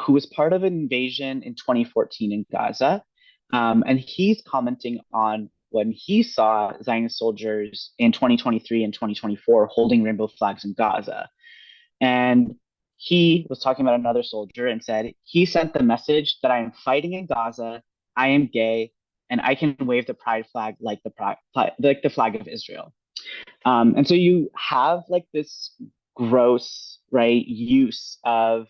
who was part of an invasion in 2014 in Gaza. And he's commenting on when he saw Zionist soldiers in 2023 and 2024 holding rainbow flags in Gaza. And he was talking about another soldier and said, he sent the message that I am fighting in Gaza, I am gay, and I can wave the pride flag like the flag of Israel. And so you have like this gross, right, use of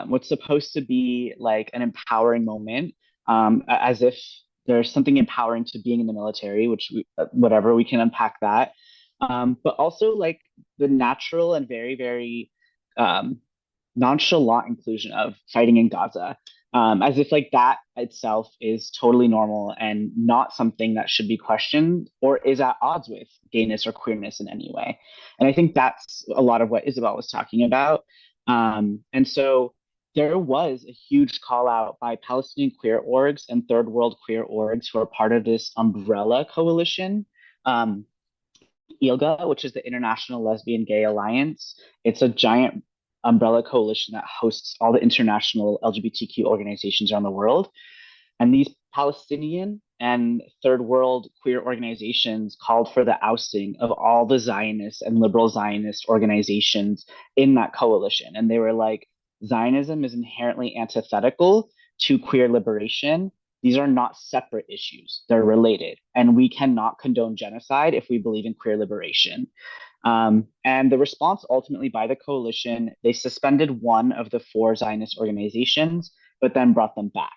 what's supposed to be like an empowering moment, as if there's something empowering to being in the military, which whatever, we can unpack that. But also like the natural and very, very nonchalant inclusion of fighting in Gaza, as if like that itself is totally normal and not something that should be questioned or is at odds with gayness or queerness in any way. And I think that's a lot of what Isabel was talking about. And so there was a huge call out by Palestinian queer orgs and third world queer orgs who are part of this umbrella coalition. ILGA, which is the International Lesbian Gay Alliance. It's a giant umbrella coalition that hosts all the international LGBTQ organizations around the world. And these Palestinian and third world queer organizations called for the ousting of all the Zionist and liberal Zionist organizations in that coalition. And they were like, Zionism is inherently antithetical to queer liberation. These are not separate issues, they're related. And we cannot condone genocide if we believe in queer liberation. And the response ultimately by the coalition, they suspended one of the four Zionist organizations, but then brought them back.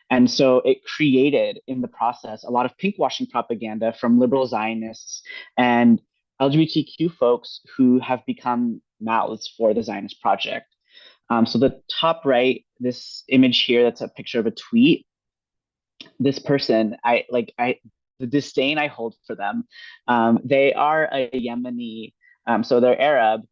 And so it created in the process a lot of pinkwashing propaganda from liberal Zionists and LGBTQ folks who have become mouths for the Zionist project. So the top right, this image here, that's a picture of a tweet. This person, the disdain I hold for them. They are a Yemeni, so they're Arab,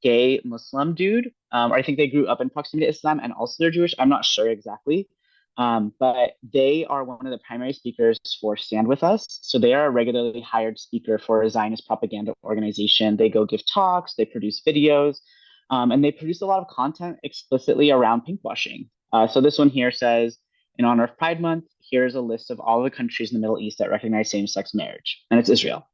gay Muslim dude. Or I think they grew up in proximity to Islam and also they're Jewish. I'm not sure exactly. But they are one of the primary speakers for Stand With Us. So they are a regularly hired speaker for a Zionist propaganda organization. They go give talks, they produce videos, and they produce a lot of content explicitly around pinkwashing. So this one here says, in honor of Pride Month, here's a list of all the countries in the Middle East that recognize same-sex marriage, and it's Israel.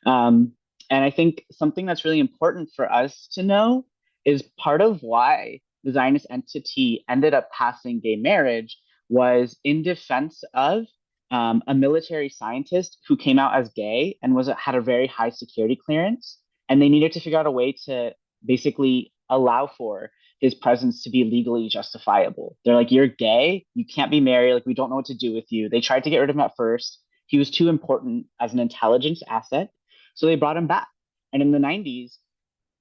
Um, and I think something that's really important for us to know is part of why the Zionist entity ended up passing gay marriage was in defense of a military scientist who came out as gay and had a very high security clearance, and they needed to figure out a way to basically allow for his presence to be legally justifiable. They're like, you're gay, you can't be married, like we don't know what to do with you. They tried to get rid of him at first. He was too important as an intelligence asset, so they brought him back. And in the 90s,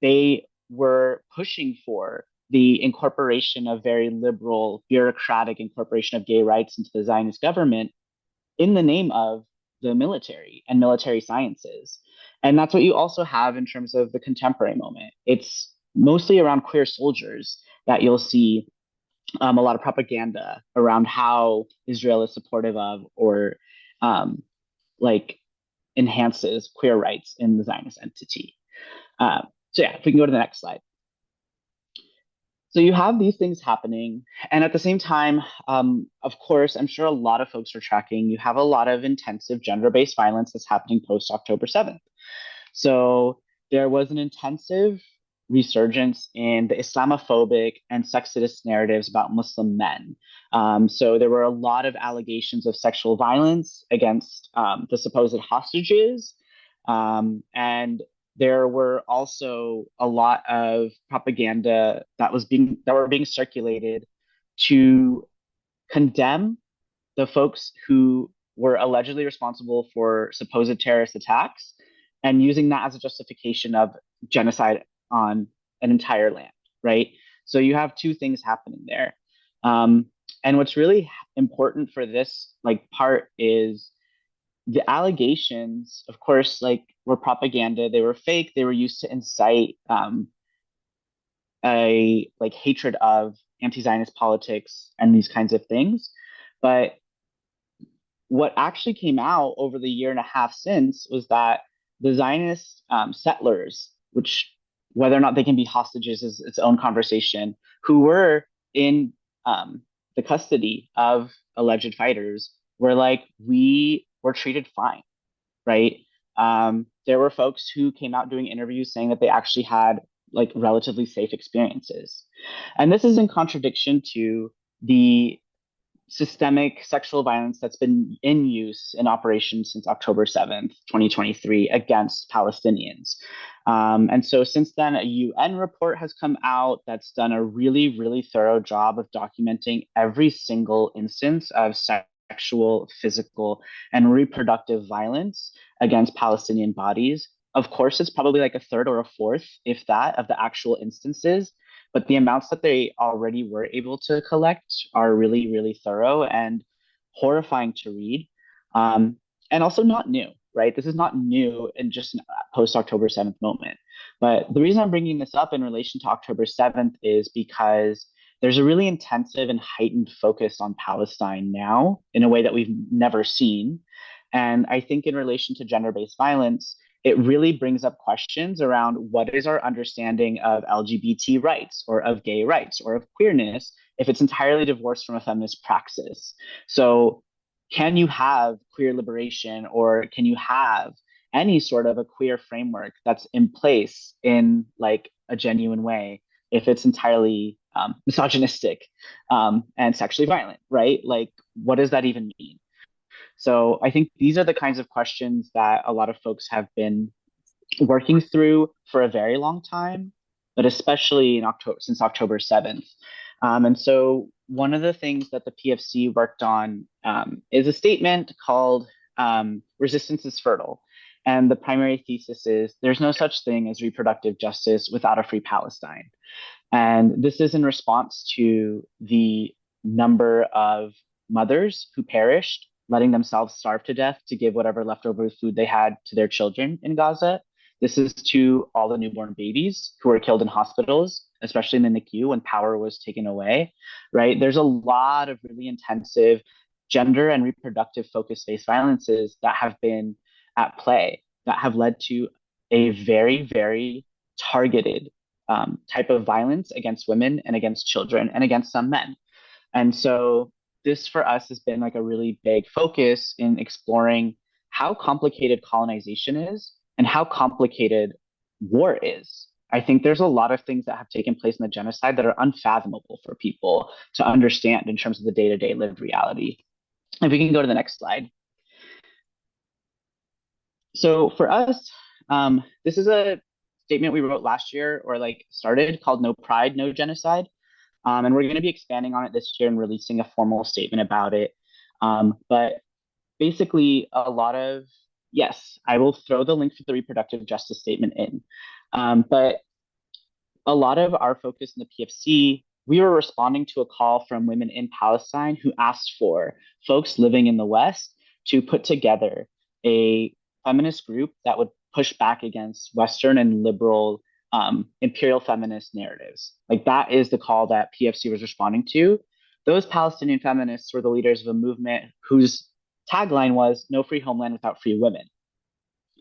they were pushing for the incorporation of very liberal, bureaucratic incorporation of gay rights into the Zionist government in the name of the military and military sciences. And that's what you also have in terms of the contemporary moment. It's mostly around queer soldiers that you'll see a lot of propaganda around how Israel is supportive of or like enhances queer rights in the Zionist entity. So yeah, if we can go to the next slide. So you have these things happening, and at the same time, of course, I'm sure a lot of folks are tracking, you have a lot of intensive gender-based violence that's happening post October 7th. So there was an intensive resurgence in the Islamophobic and sexist narratives about Muslim men. So there were a lot of allegations of sexual violence against the supposed hostages, and there were also a lot of propaganda that were being circulated to condemn the folks who were allegedly responsible for supposed terrorist attacks and using that as a justification of genocide on an entire land, right? So you have two things happening there. And what's really important for this part is the allegations, of course, were propaganda. They were fake. They were used to incite a hatred of anti-Zionist politics and these kinds of things. But what actually came out over the year and a half since was that the Zionist settlers, which whether or not they can be hostages is its own conversation, who were in the custody of alleged fighters, were like, we were treated fine, right? There were folks who came out doing interviews saying that they actually had relatively safe experiences. And this is in contradiction to the systemic sexual violence that's been in use in operation since October 7th, 2023, against Palestinians. And so since then, a UN report has come out that's done a really, really thorough job of documenting every single instance of sexual, physical, and reproductive violence against Palestinian bodies. Of course, it's probably like a third or a fourth, if that, of the actual instances. But the amounts that they already were able to collect are really, really thorough and horrifying to read. And also not new, right? This is not new in just an post October 7th moment. But the reason I'm bringing this up in relation to October 7th is because there's a really intensive and heightened focus on Palestine now in a way that we've never seen. And I think in relation to gender-based violence, it really brings up questions around what is our understanding of LGBT rights or of gay rights or of queerness if it's entirely divorced from a feminist praxis. So can you have queer liberation or can you have any sort of a queer framework that's in place in a genuine way if it's entirely misogynistic and sexually violent, right? What does that even mean? So I think these are the kinds of questions that a lot of folks have been working through for a very long time, but especially in October, since October 7th. And so one of the things that the PFC worked on is a statement called Resistance is Fertile. And the primary thesis is there's no such thing as reproductive justice without a free Palestine. And this is in response to the number of mothers who perished, letting themselves starve to death to give whatever leftover food they had to their children in Gaza. This is to all the newborn babies who were killed in hospitals, especially in the NICU when power was taken away, right? There's a lot of really intensive gender and reproductive focus-based violences that have been at play that have led to a very, very targeted type of violence against women and against children and against some men. And so this for us has been like a really big focus in exploring how complicated colonization is and how complicated war is. I think there's a lot of things that have taken place in the genocide that are unfathomable for people to understand in terms of the day-to-day lived reality. If we can go to the next slide. So for us, this is a statement we wrote last year or like started called No Pride, No Genocide. And we're going to be expanding on it this year and releasing a formal statement about it. But basically, yes, I will throw the link for the reproductive justice statement in. But a lot of our focus in the PFC, we were responding to a call from women in Palestine who asked for folks living in the West to put together a feminist group that would push back against Western and liberal imperial feminist narratives. Like that is the call that PFC was responding to. Those Palestinian feminists were the leaders of a movement whose tagline was "No free homeland without free women."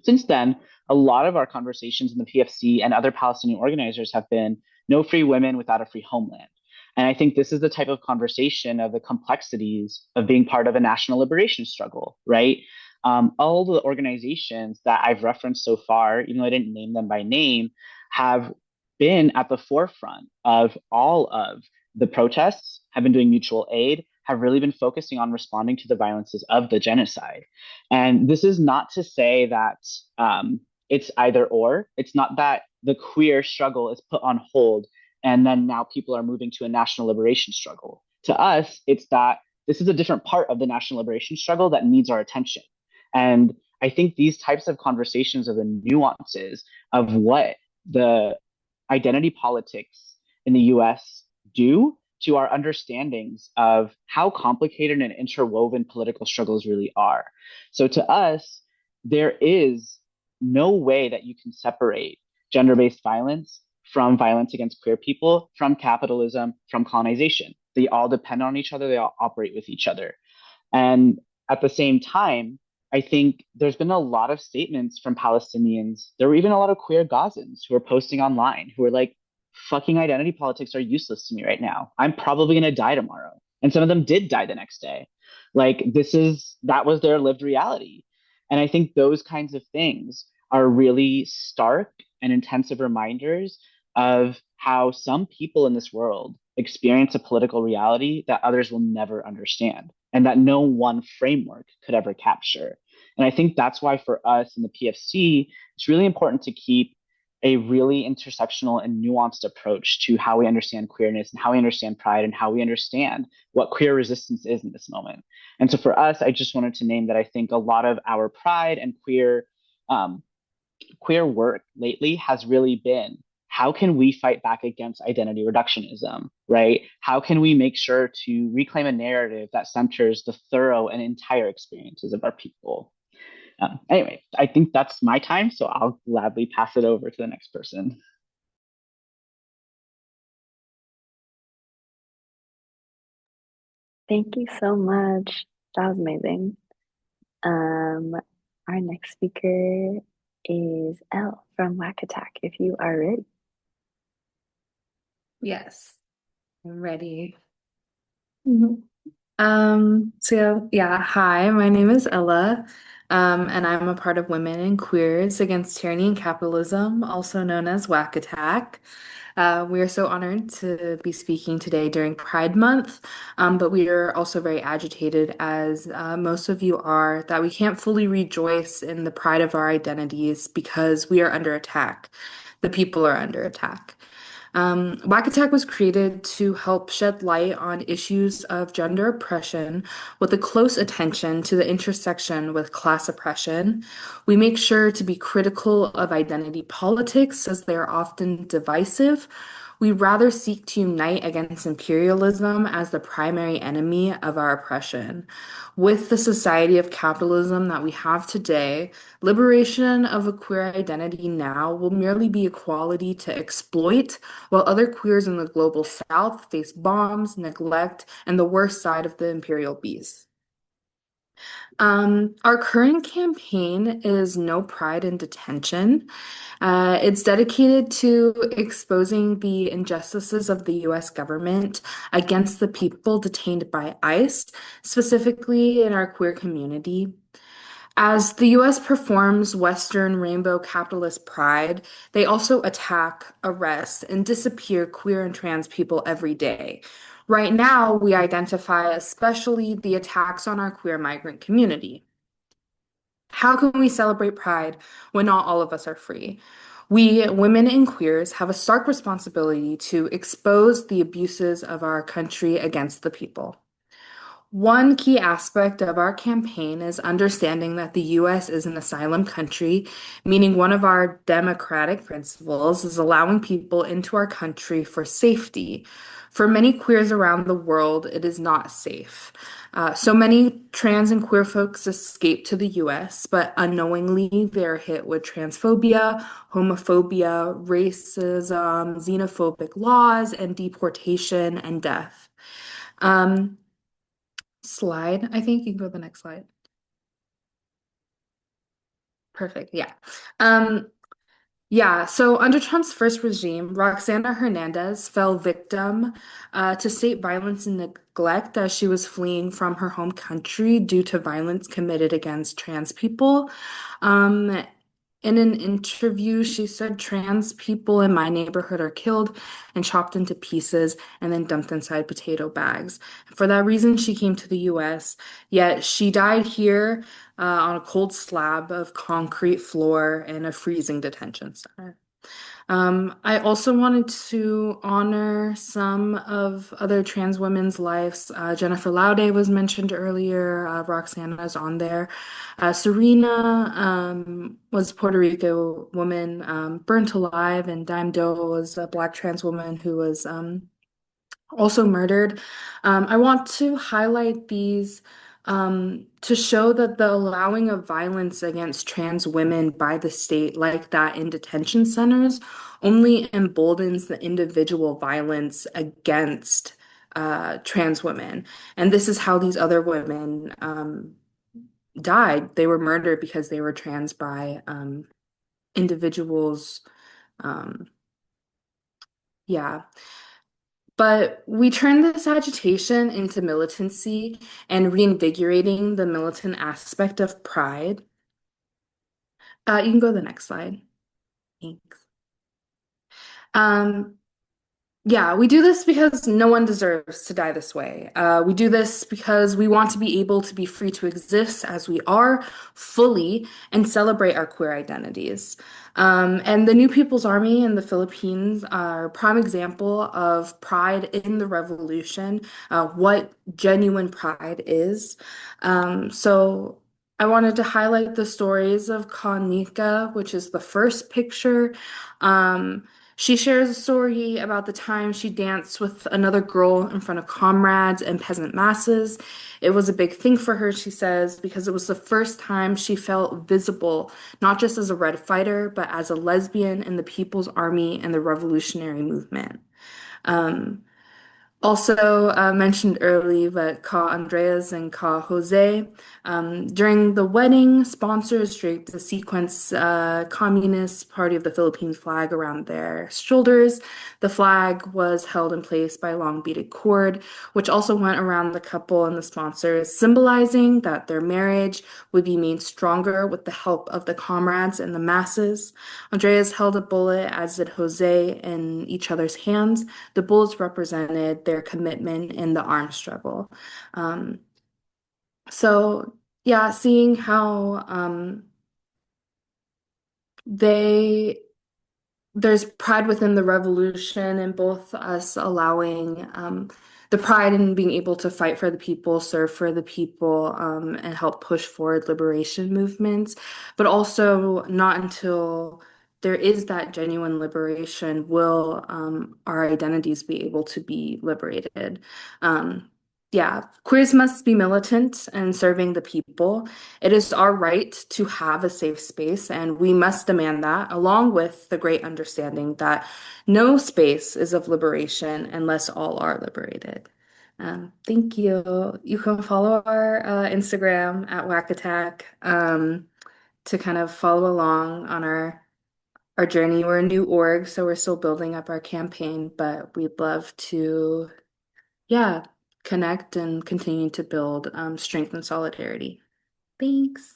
Since then, a lot of our conversations in the PFC and other Palestinian organizers have been no free women without a free homeland. And I think this is the type of conversation of the complexities of being part of a national liberation struggle, right? All the organizations that I've referenced so far, even though I didn't name them by name, have been at the forefront of all of the protests, have been doing mutual aid, have really been focusing on responding to the violences of the genocide. And this is not to say that it's either or. It's not that the queer struggle is put on hold and then now people are moving to a national liberation struggle. To us, it's that this is a different part of the national liberation struggle that needs our attention. And I think these types of conversations are the nuances of what the identity politics in the US do to our understandings of how complicated and interwoven political struggles really are. So to us, there is no way that you can separate gender-based violence from violence against queer people, from capitalism, from colonization. They all depend on each other, they all operate with each other. And at the same time, I think there's been a lot of statements from Palestinians. There were even a lot of queer Gazans who were posting online who were like, fucking identity politics are useless to me right now. I'm probably going to die tomorrow. And some of them did die the next day. Like that was their lived reality. And I think those kinds of things are really stark and intensive reminders of how some people in this world experience a political reality that others will never understand and that no one framework could ever capture. And I think that's why for us in the PFC, it's really important to keep a really intersectional and nuanced approach to how we understand queerness and how we understand pride and how we understand what queer resistance is in this moment. And so for us, I just wanted to name that I think a lot of our pride and queer work lately has really been, how can we fight back against identity reductionism, right? How can we make sure to reclaim a narrative that centers the thorough and entire experiences of our people? Anyway, I think that's my time, so I'll gladly pass it over to the next person. Thank you so much. That was amazing. Our next speaker is Elle from Whack Attack, if you are ready. Yes, I'm ready. Mhm. Hi, my name is Ella, and I'm a part of Women and Queers Against Tyranny and Capitalism, also known as Whack Attack. We are so honored to be speaking today during Pride Month, but we are also very agitated, as most of you are, that we can't fully rejoice in the pride of our identities because we are under attack. The people are under attack. Whack Attack was created to help shed light on issues of gender oppression with a close attention to the intersection with class oppression. We make sure to be critical of identity politics as they are often divisive, We rather seek to unite against imperialism as the primary enemy of our oppression. With the society of capitalism that we have today, liberation of a queer identity now will merely be equality to exploit, while other queers in the global south face bombs, neglect, and the worst side of the imperial beast. Our current campaign is No Pride in Detention. It's dedicated to exposing the injustices of the US government against the people detained by ICE, specifically in our queer community. As the US performs Western rainbow capitalist pride, they also attack, arrest, and disappear queer and trans people every day. Right now, we identify especially the attacks on our queer migrant community. How can we celebrate pride when not all of us are free? We, women and queers, have a stark responsibility to expose the abuses of our country against the people. One key aspect of our campaign is understanding that the US is an asylum country, meaning one of our democratic principles is allowing people into our country for safety. For many queers around the world, it is not safe. So many trans and queer folks escape to the US, but unknowingly they're hit with transphobia, homophobia, racism, xenophobic laws, and deportation and death. Slide, I think you can go to the next slide. Perfect, yeah. So under Trump's first regime, Roxana Hernandez fell victim to state violence and neglect as she was fleeing from her home country due to violence committed against trans people. In an interview, she said trans people in my neighborhood are killed and chopped into pieces and then dumped inside potato bags. For that reason, she came to the US, yet she died here on a cold slab of concrete floor in a freezing detention center. I also wanted to honor some of other trans women's lives. Jennifer Laude was mentioned earlier. Roxana is on there. Serena was a Puerto Rico woman burnt alive, and Dime Doe was a Black trans woman who was also murdered. I want to highlight these to show that the allowing of violence against trans women by the state, like that in detention centers, only emboldens the individual violence against trans women. And this is how these other women died. They were murdered because they were trans by individuals. Yeah. But we turn this agitation into militancy and reinvigorating the militant aspect of pride. You can go to the next slide. Thanks. We do this because no one deserves to die this way. We do this because we want to be able to be free to exist as we are fully and celebrate our queer identities. And the New People's Army in the Philippines are a prime example of pride in the revolution, what genuine pride is. So I wanted to highlight the stories of Kanika, which is the first picture. She shares a story about the time she danced with another girl in front of comrades and peasant masses. It was a big thing for her, she says, because it was the first time she felt visible, not just as a red fighter, but as a lesbian in the People's Army and the revolutionary movement. Also mentioned early, but Ka Andreas and Ka Jose, during the wedding, sponsors draped the sequence Communist Party of the Philippines flag around their shoulders. The flag was held in place by a long beaded cord, which also went around the couple and the sponsors, symbolizing that their marriage would be made stronger with the help of the comrades and the masses. Andreas held a bullet, as did Jose, in each other's hands. The bullets represented their commitment in the armed struggle. Seeing how there's pride within the revolution and both us allowing the pride in being able to fight for the people, serve for the people, and help push forward liberation movements, but also not until there is that genuine liberation, will our identities be able to be liberated? Um, yeah, queers must be militant and serving the people. It is our right to have a safe space, and we must demand that, along with the great understanding that no space is of liberation unless all are liberated. Thank you. You can follow our Instagram at Whack Attack to kind of follow along on our journey. We're a new org, so we're still building up our campaign, but we'd love to, yeah, connect and continue to build strength and solidarity. Thanks.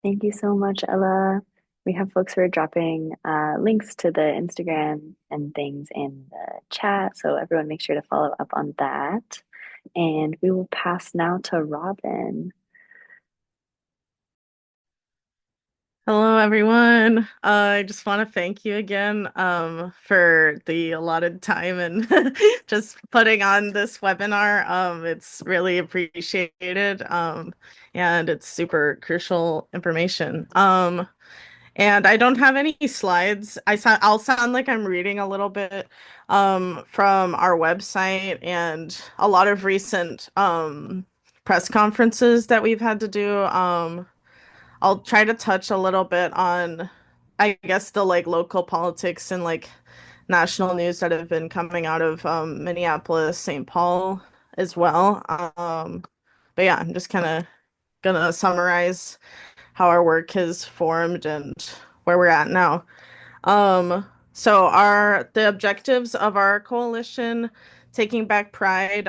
Thank you so much, Ella. We have folks who are dropping links to the Instagram and things in the chat, so everyone make sure to follow up on that. And we will pass now to Robin. Hello, everyone. I just want to thank you again for the allotted time and just putting on this webinar. It's really appreciated, and it's super crucial information. And I don't have any slides. I'll sound like I'm reading a little bit from our website and a lot of recent press conferences that we've had to do. I'll try to touch a little bit on, I guess, the like local politics and like national news that have been coming out of Minneapolis, St. Paul as well. But yeah, I'm just kind of gonna summarize how our work has formed and where we're at now. So the objectives of our coalition, Taking Back Pride,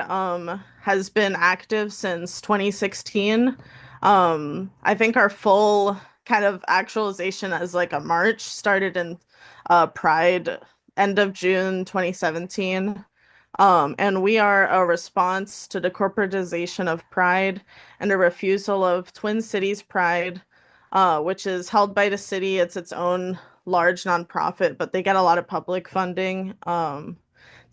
has been active since 2016. I think our full kind of actualization as like a march started in Pride end of June 2017. And we are a response to the corporatization of Pride and a refusal of Twin Cities Pride, which is held by the city. It's its own large nonprofit, but they get a lot of public funding, to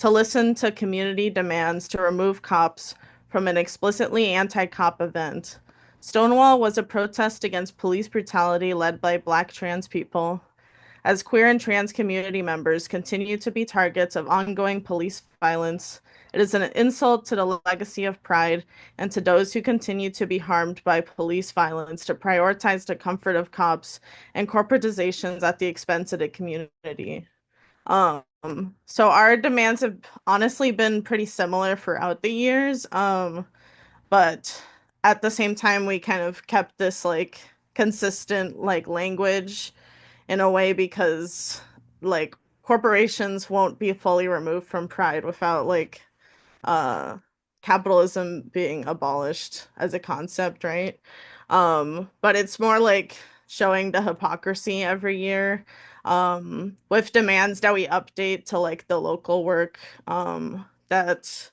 listen to community demands to remove cops from an explicitly anti-cop event. Stonewall was a protest against police brutality led by Black trans people. As queer and trans community members continue to be targets of ongoing police violence, it is an insult to the legacy of Pride and to those who continue to be harmed by police violence to prioritize the comfort of cops and corporatizations at the expense of the community. So our demands have honestly been pretty similar throughout the years, but at the same time, we kind of kept this like consistent like language in a way because like corporations won't be fully removed from Pride without like uh capitalism being abolished as a concept, right? But it's more like showing the hypocrisy every year, with demands that we update to like the local work that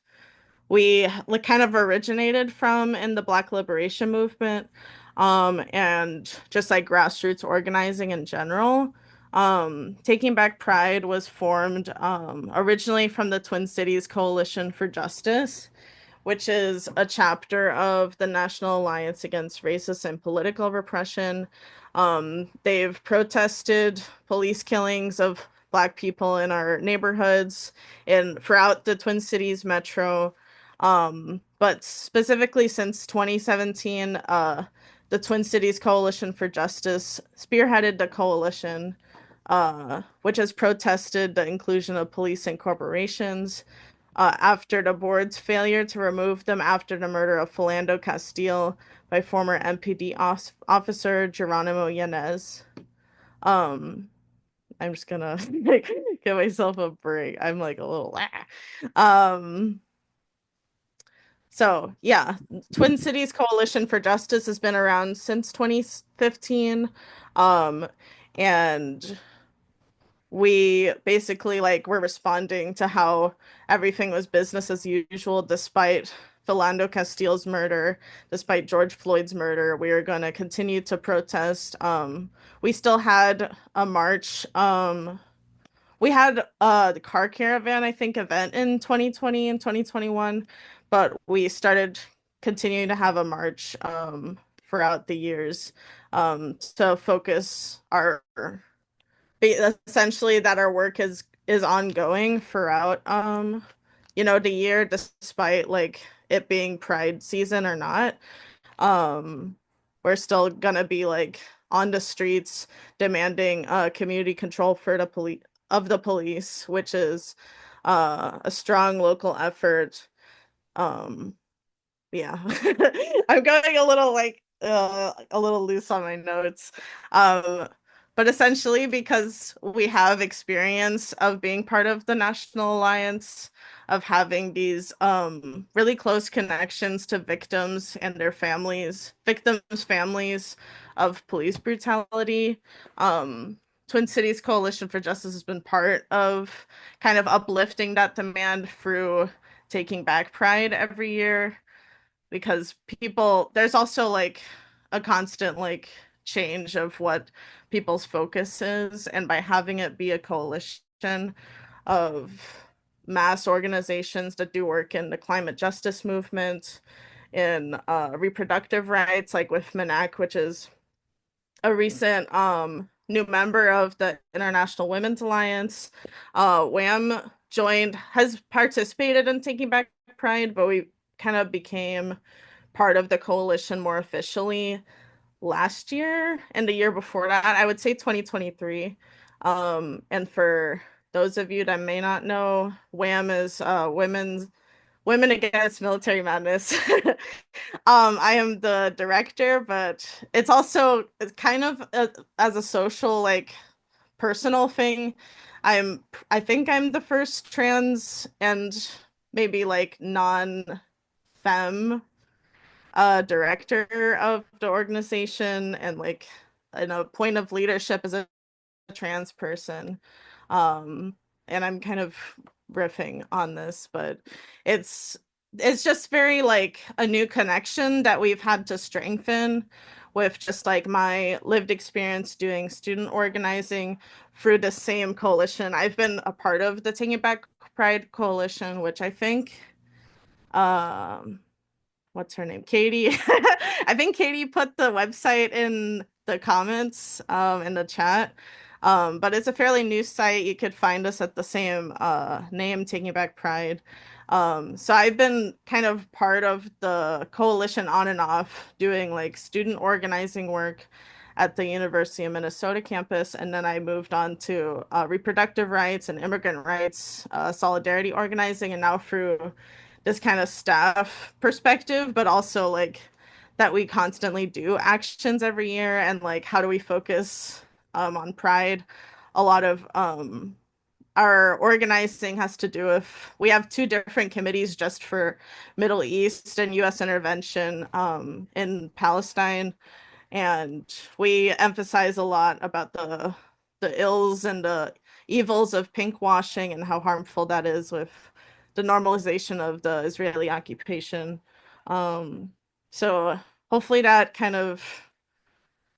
we like kind of originated from in the Black liberation movement, and just like grassroots organizing in general. Taking Back Pride was formed originally from the Twin Cities Coalition for Justice, which is a chapter of the National Alliance Against Racist and Political Repression. They've protested police killings of Black people in our neighborhoods and throughout the Twin Cities metro. But specifically since 2017, the Twin Cities Coalition for Justice spearheaded the coalition, which has protested the inclusion of police and corporations after the board's failure to remove them after the murder of Philando Castile by former MPD officer Geronimo Yanez. I'm just gonna like, give myself a break. I'm like a little So yeah, Twin Cities Coalition for Justice has been around since 2015. And we basically like we're responding to how everything was business as usual despite Philando Castile's murder, despite George Floyd's murder. We are going to continue to protest. We still had a march. We had the car caravan, I think, event in 2020 and 2021, but we started continuing to have a march throughout the years to focus our essentially that our work is ongoing throughout the year, despite like it being Pride season or not. um we're still gonna be like on the streets demanding community control for the police, which is a strong local effort. um yeah. I'm going a little like a little loose on my notes. Um but essentially because we have experience of being part of the National Alliance, of having these really close connections to victims and their families, victims' families of police brutality. Twin Cities Coalition for Justice has been part of kind of uplifting that demand through taking back Pride every year, because there's also like a constant like change of what people's focus is, and by having it be a coalition of mass organizations that do work in the climate justice movement, in reproductive rights, like with MNAC, which is a recent new member of the International Women's Alliance. WAM has participated in taking back Pride, but we kind of became part of the coalition more officially last year, and the year before that, I would say 2023. And for those of you that may not know, WAM is Women Against Military Madness. I am the director, but it's kind of as a social like personal thing. I think I'm the first trans and maybe like non-femme director of the organization, and like in a point of leadership as a trans person. um and I'm kind of riffing on this, but it's it's just very like a new connection that we've had to strengthen with just like my lived experience doing student organizing through the same coalition. I've been a part of the Taking Back Pride coalition, which I think um what's her name? Katie. I think Katie put the website in the comments in the chat. But it's a fairly new site. You could find us at the same name, Taking Back Pride. So I've been kind of part of the coalition on and off, doing like student organizing work at the University of Minnesota campus, and then I moved on to reproductive rights and immigrant rights, solidarity organizing, and now through this kind of staff perspective, but also like that we constantly do actions every year, and like how do we focus on Pride. A lot of our organizing has to do with, we have two different committees just for Middle East and US intervention in Palestine, and we emphasize a lot about the ills and the evils of pink washing and how harmful that is with the normalization of the Israeli occupation. So hopefully that kind of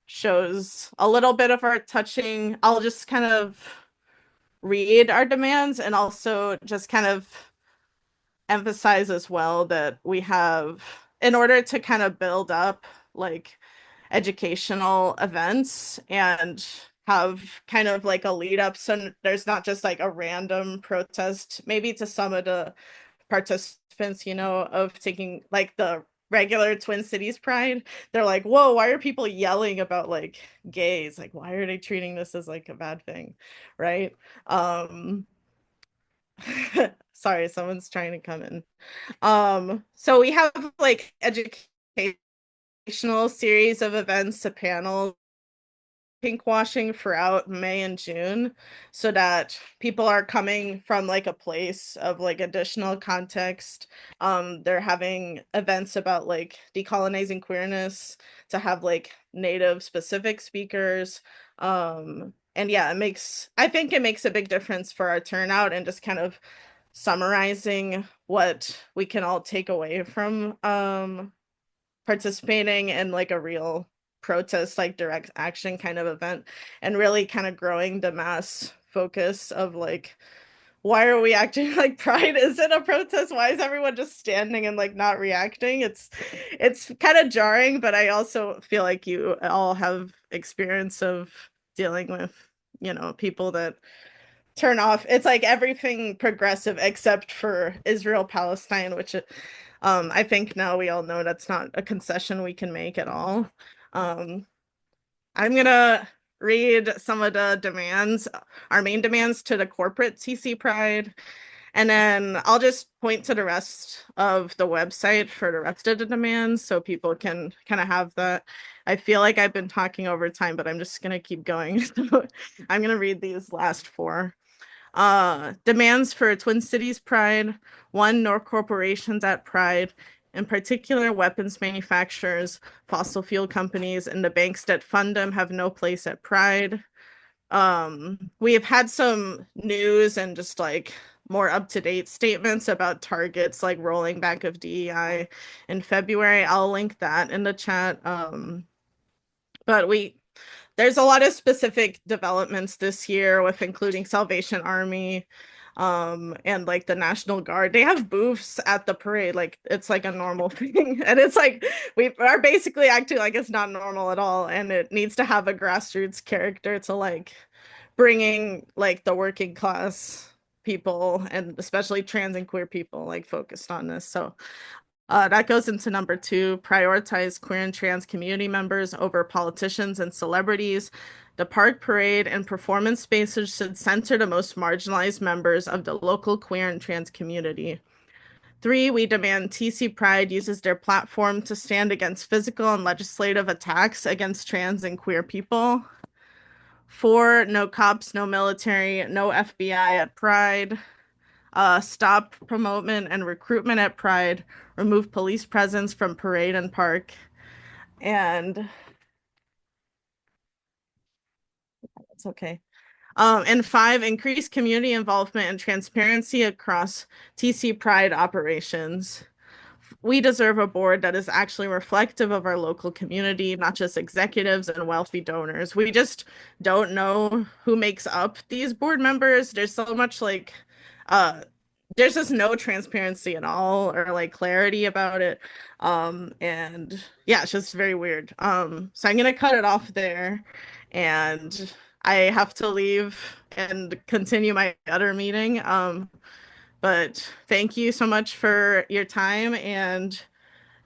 shows a little bit of our touching. I'll just kind of read our demands and also just kind of emphasize as well that we have, in order to kind of build up like educational events and have kind of like a lead up, so there's not just like a random protest, maybe to some of the participants, of taking like the regular Twin Cities Pride. They're like, whoa, why are people yelling about like gays? Like, why are they treating this as like a bad thing? Right? Sorry, someone's trying to come in. So we have like educational series of events to panels, pink washing throughout May and June, so that people are coming from like a place of like additional context. They're having events about like decolonizing queerness to have like native specific speakers. And yeah, I think it makes a big difference for our turnout, and just kind of summarizing what we can all take away from participating in like a real protest, like direct action kind of event, and really kind of growing the mass focus of like why are we acting like Pride isn't a protest? Why is everyone just standing and like not reacting? It's kind of jarring, but I also feel like you all have experience of dealing with, people that turn off. It's like everything progressive except for Israel Palestine, which I think now we all know that's not a concession we can make at all. I'm gonna read some of the demands, our main demands to the corporate TC Pride, and then I'll just point to the rest of the website for the rest of the demands so people can kind of have that. I feel like I've been talking over time, but I'm just gonna keep going. So I'm gonna read these last four. Demands for Twin Cities Pride, one, no corporations at Pride, in particular weapons manufacturers, fossil fuel companies, and the banks that fund them have no place at Pride. We have had some news and just like more up-to-date statements about targets like rolling back of DEI in February. I'll link that in the chat. But there's a lot of specific developments this year with including Salvation Army, and like the National Guard. They have booths at the parade, like it's like a normal thing. And it's like we are basically acting like it's not normal at all. And it needs to have a grassroots character to like bringing like the working class people and especially trans and queer people like focused on this. So that goes into number two, prioritize queer and trans community members over politicians and celebrities. The park parade and performance spaces should center the most marginalized members of the local queer and trans community. Three, we demand TC Pride uses their platform to stand against physical and legislative attacks against trans and queer people. Four, no cops, no military, no FBI at Pride. Stop promotion and recruitment at Pride, remove police presence from parade and park, and it's okay. And five, increase community involvement and transparency across TC Pride operations. We deserve a board that is actually reflective of our local community, not just executives and wealthy donors. We just don't know who makes up these board members. There's so much like there's just no transparency at all or like clarity about it. And yeah, it's just very weird. So I'm gonna cut it off there, and I have to leave and continue my other meeting. But thank you so much for your time, and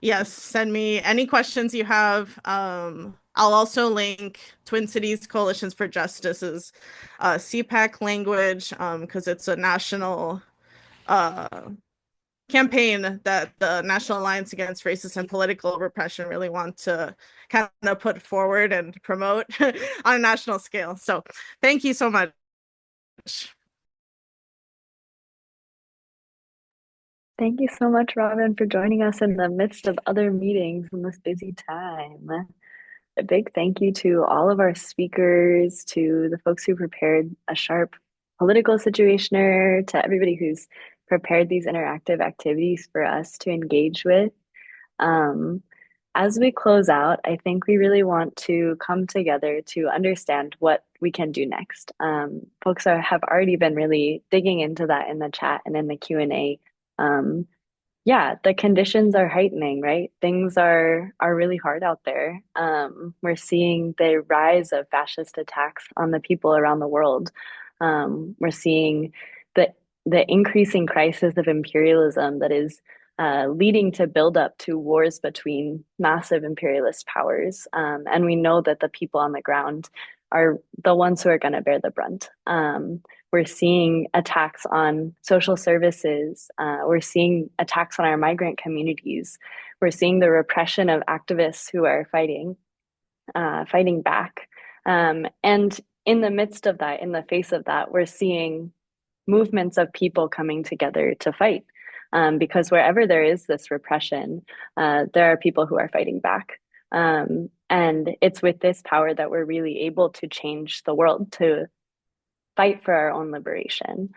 yes, send me any questions you have. I'll also link Twin Cities Coalitions for Justice's CPAC language because it's a national uh, campaign that the National Alliance Against Racist and Political Repression really want to kind of put forward and promote on a national scale. So thank you so much. Thank you so much, Robin, for joining us in the midst of other meetings in this busy time. A big thank you to all of our speakers, to the folks who prepared a sharp political situationer, to everybody who's prepared these interactive activities for us to engage with. As we close out, I think we really want to come together to understand what we can do next. Folks have already been really digging into that in the chat and in the Q&A. Yeah, the conditions are heightening, right? Things are really hard out there. We're seeing the rise of fascist attacks on the people around the world. We're seeing the increasing crisis of imperialism that is leading to build up to wars between massive imperialist powers. And we know that the people on the ground are the ones who are going to bear the brunt. We're seeing attacks on social services. We're seeing attacks on our migrant communities. We're seeing the repression of activists who are fighting back. And in the midst of that, in the face of that, we're seeing movements of people coming together to fight. Because wherever there is this repression, there are people who are fighting back. And it's with this power that we're really able to change the world, to fight for our own liberation.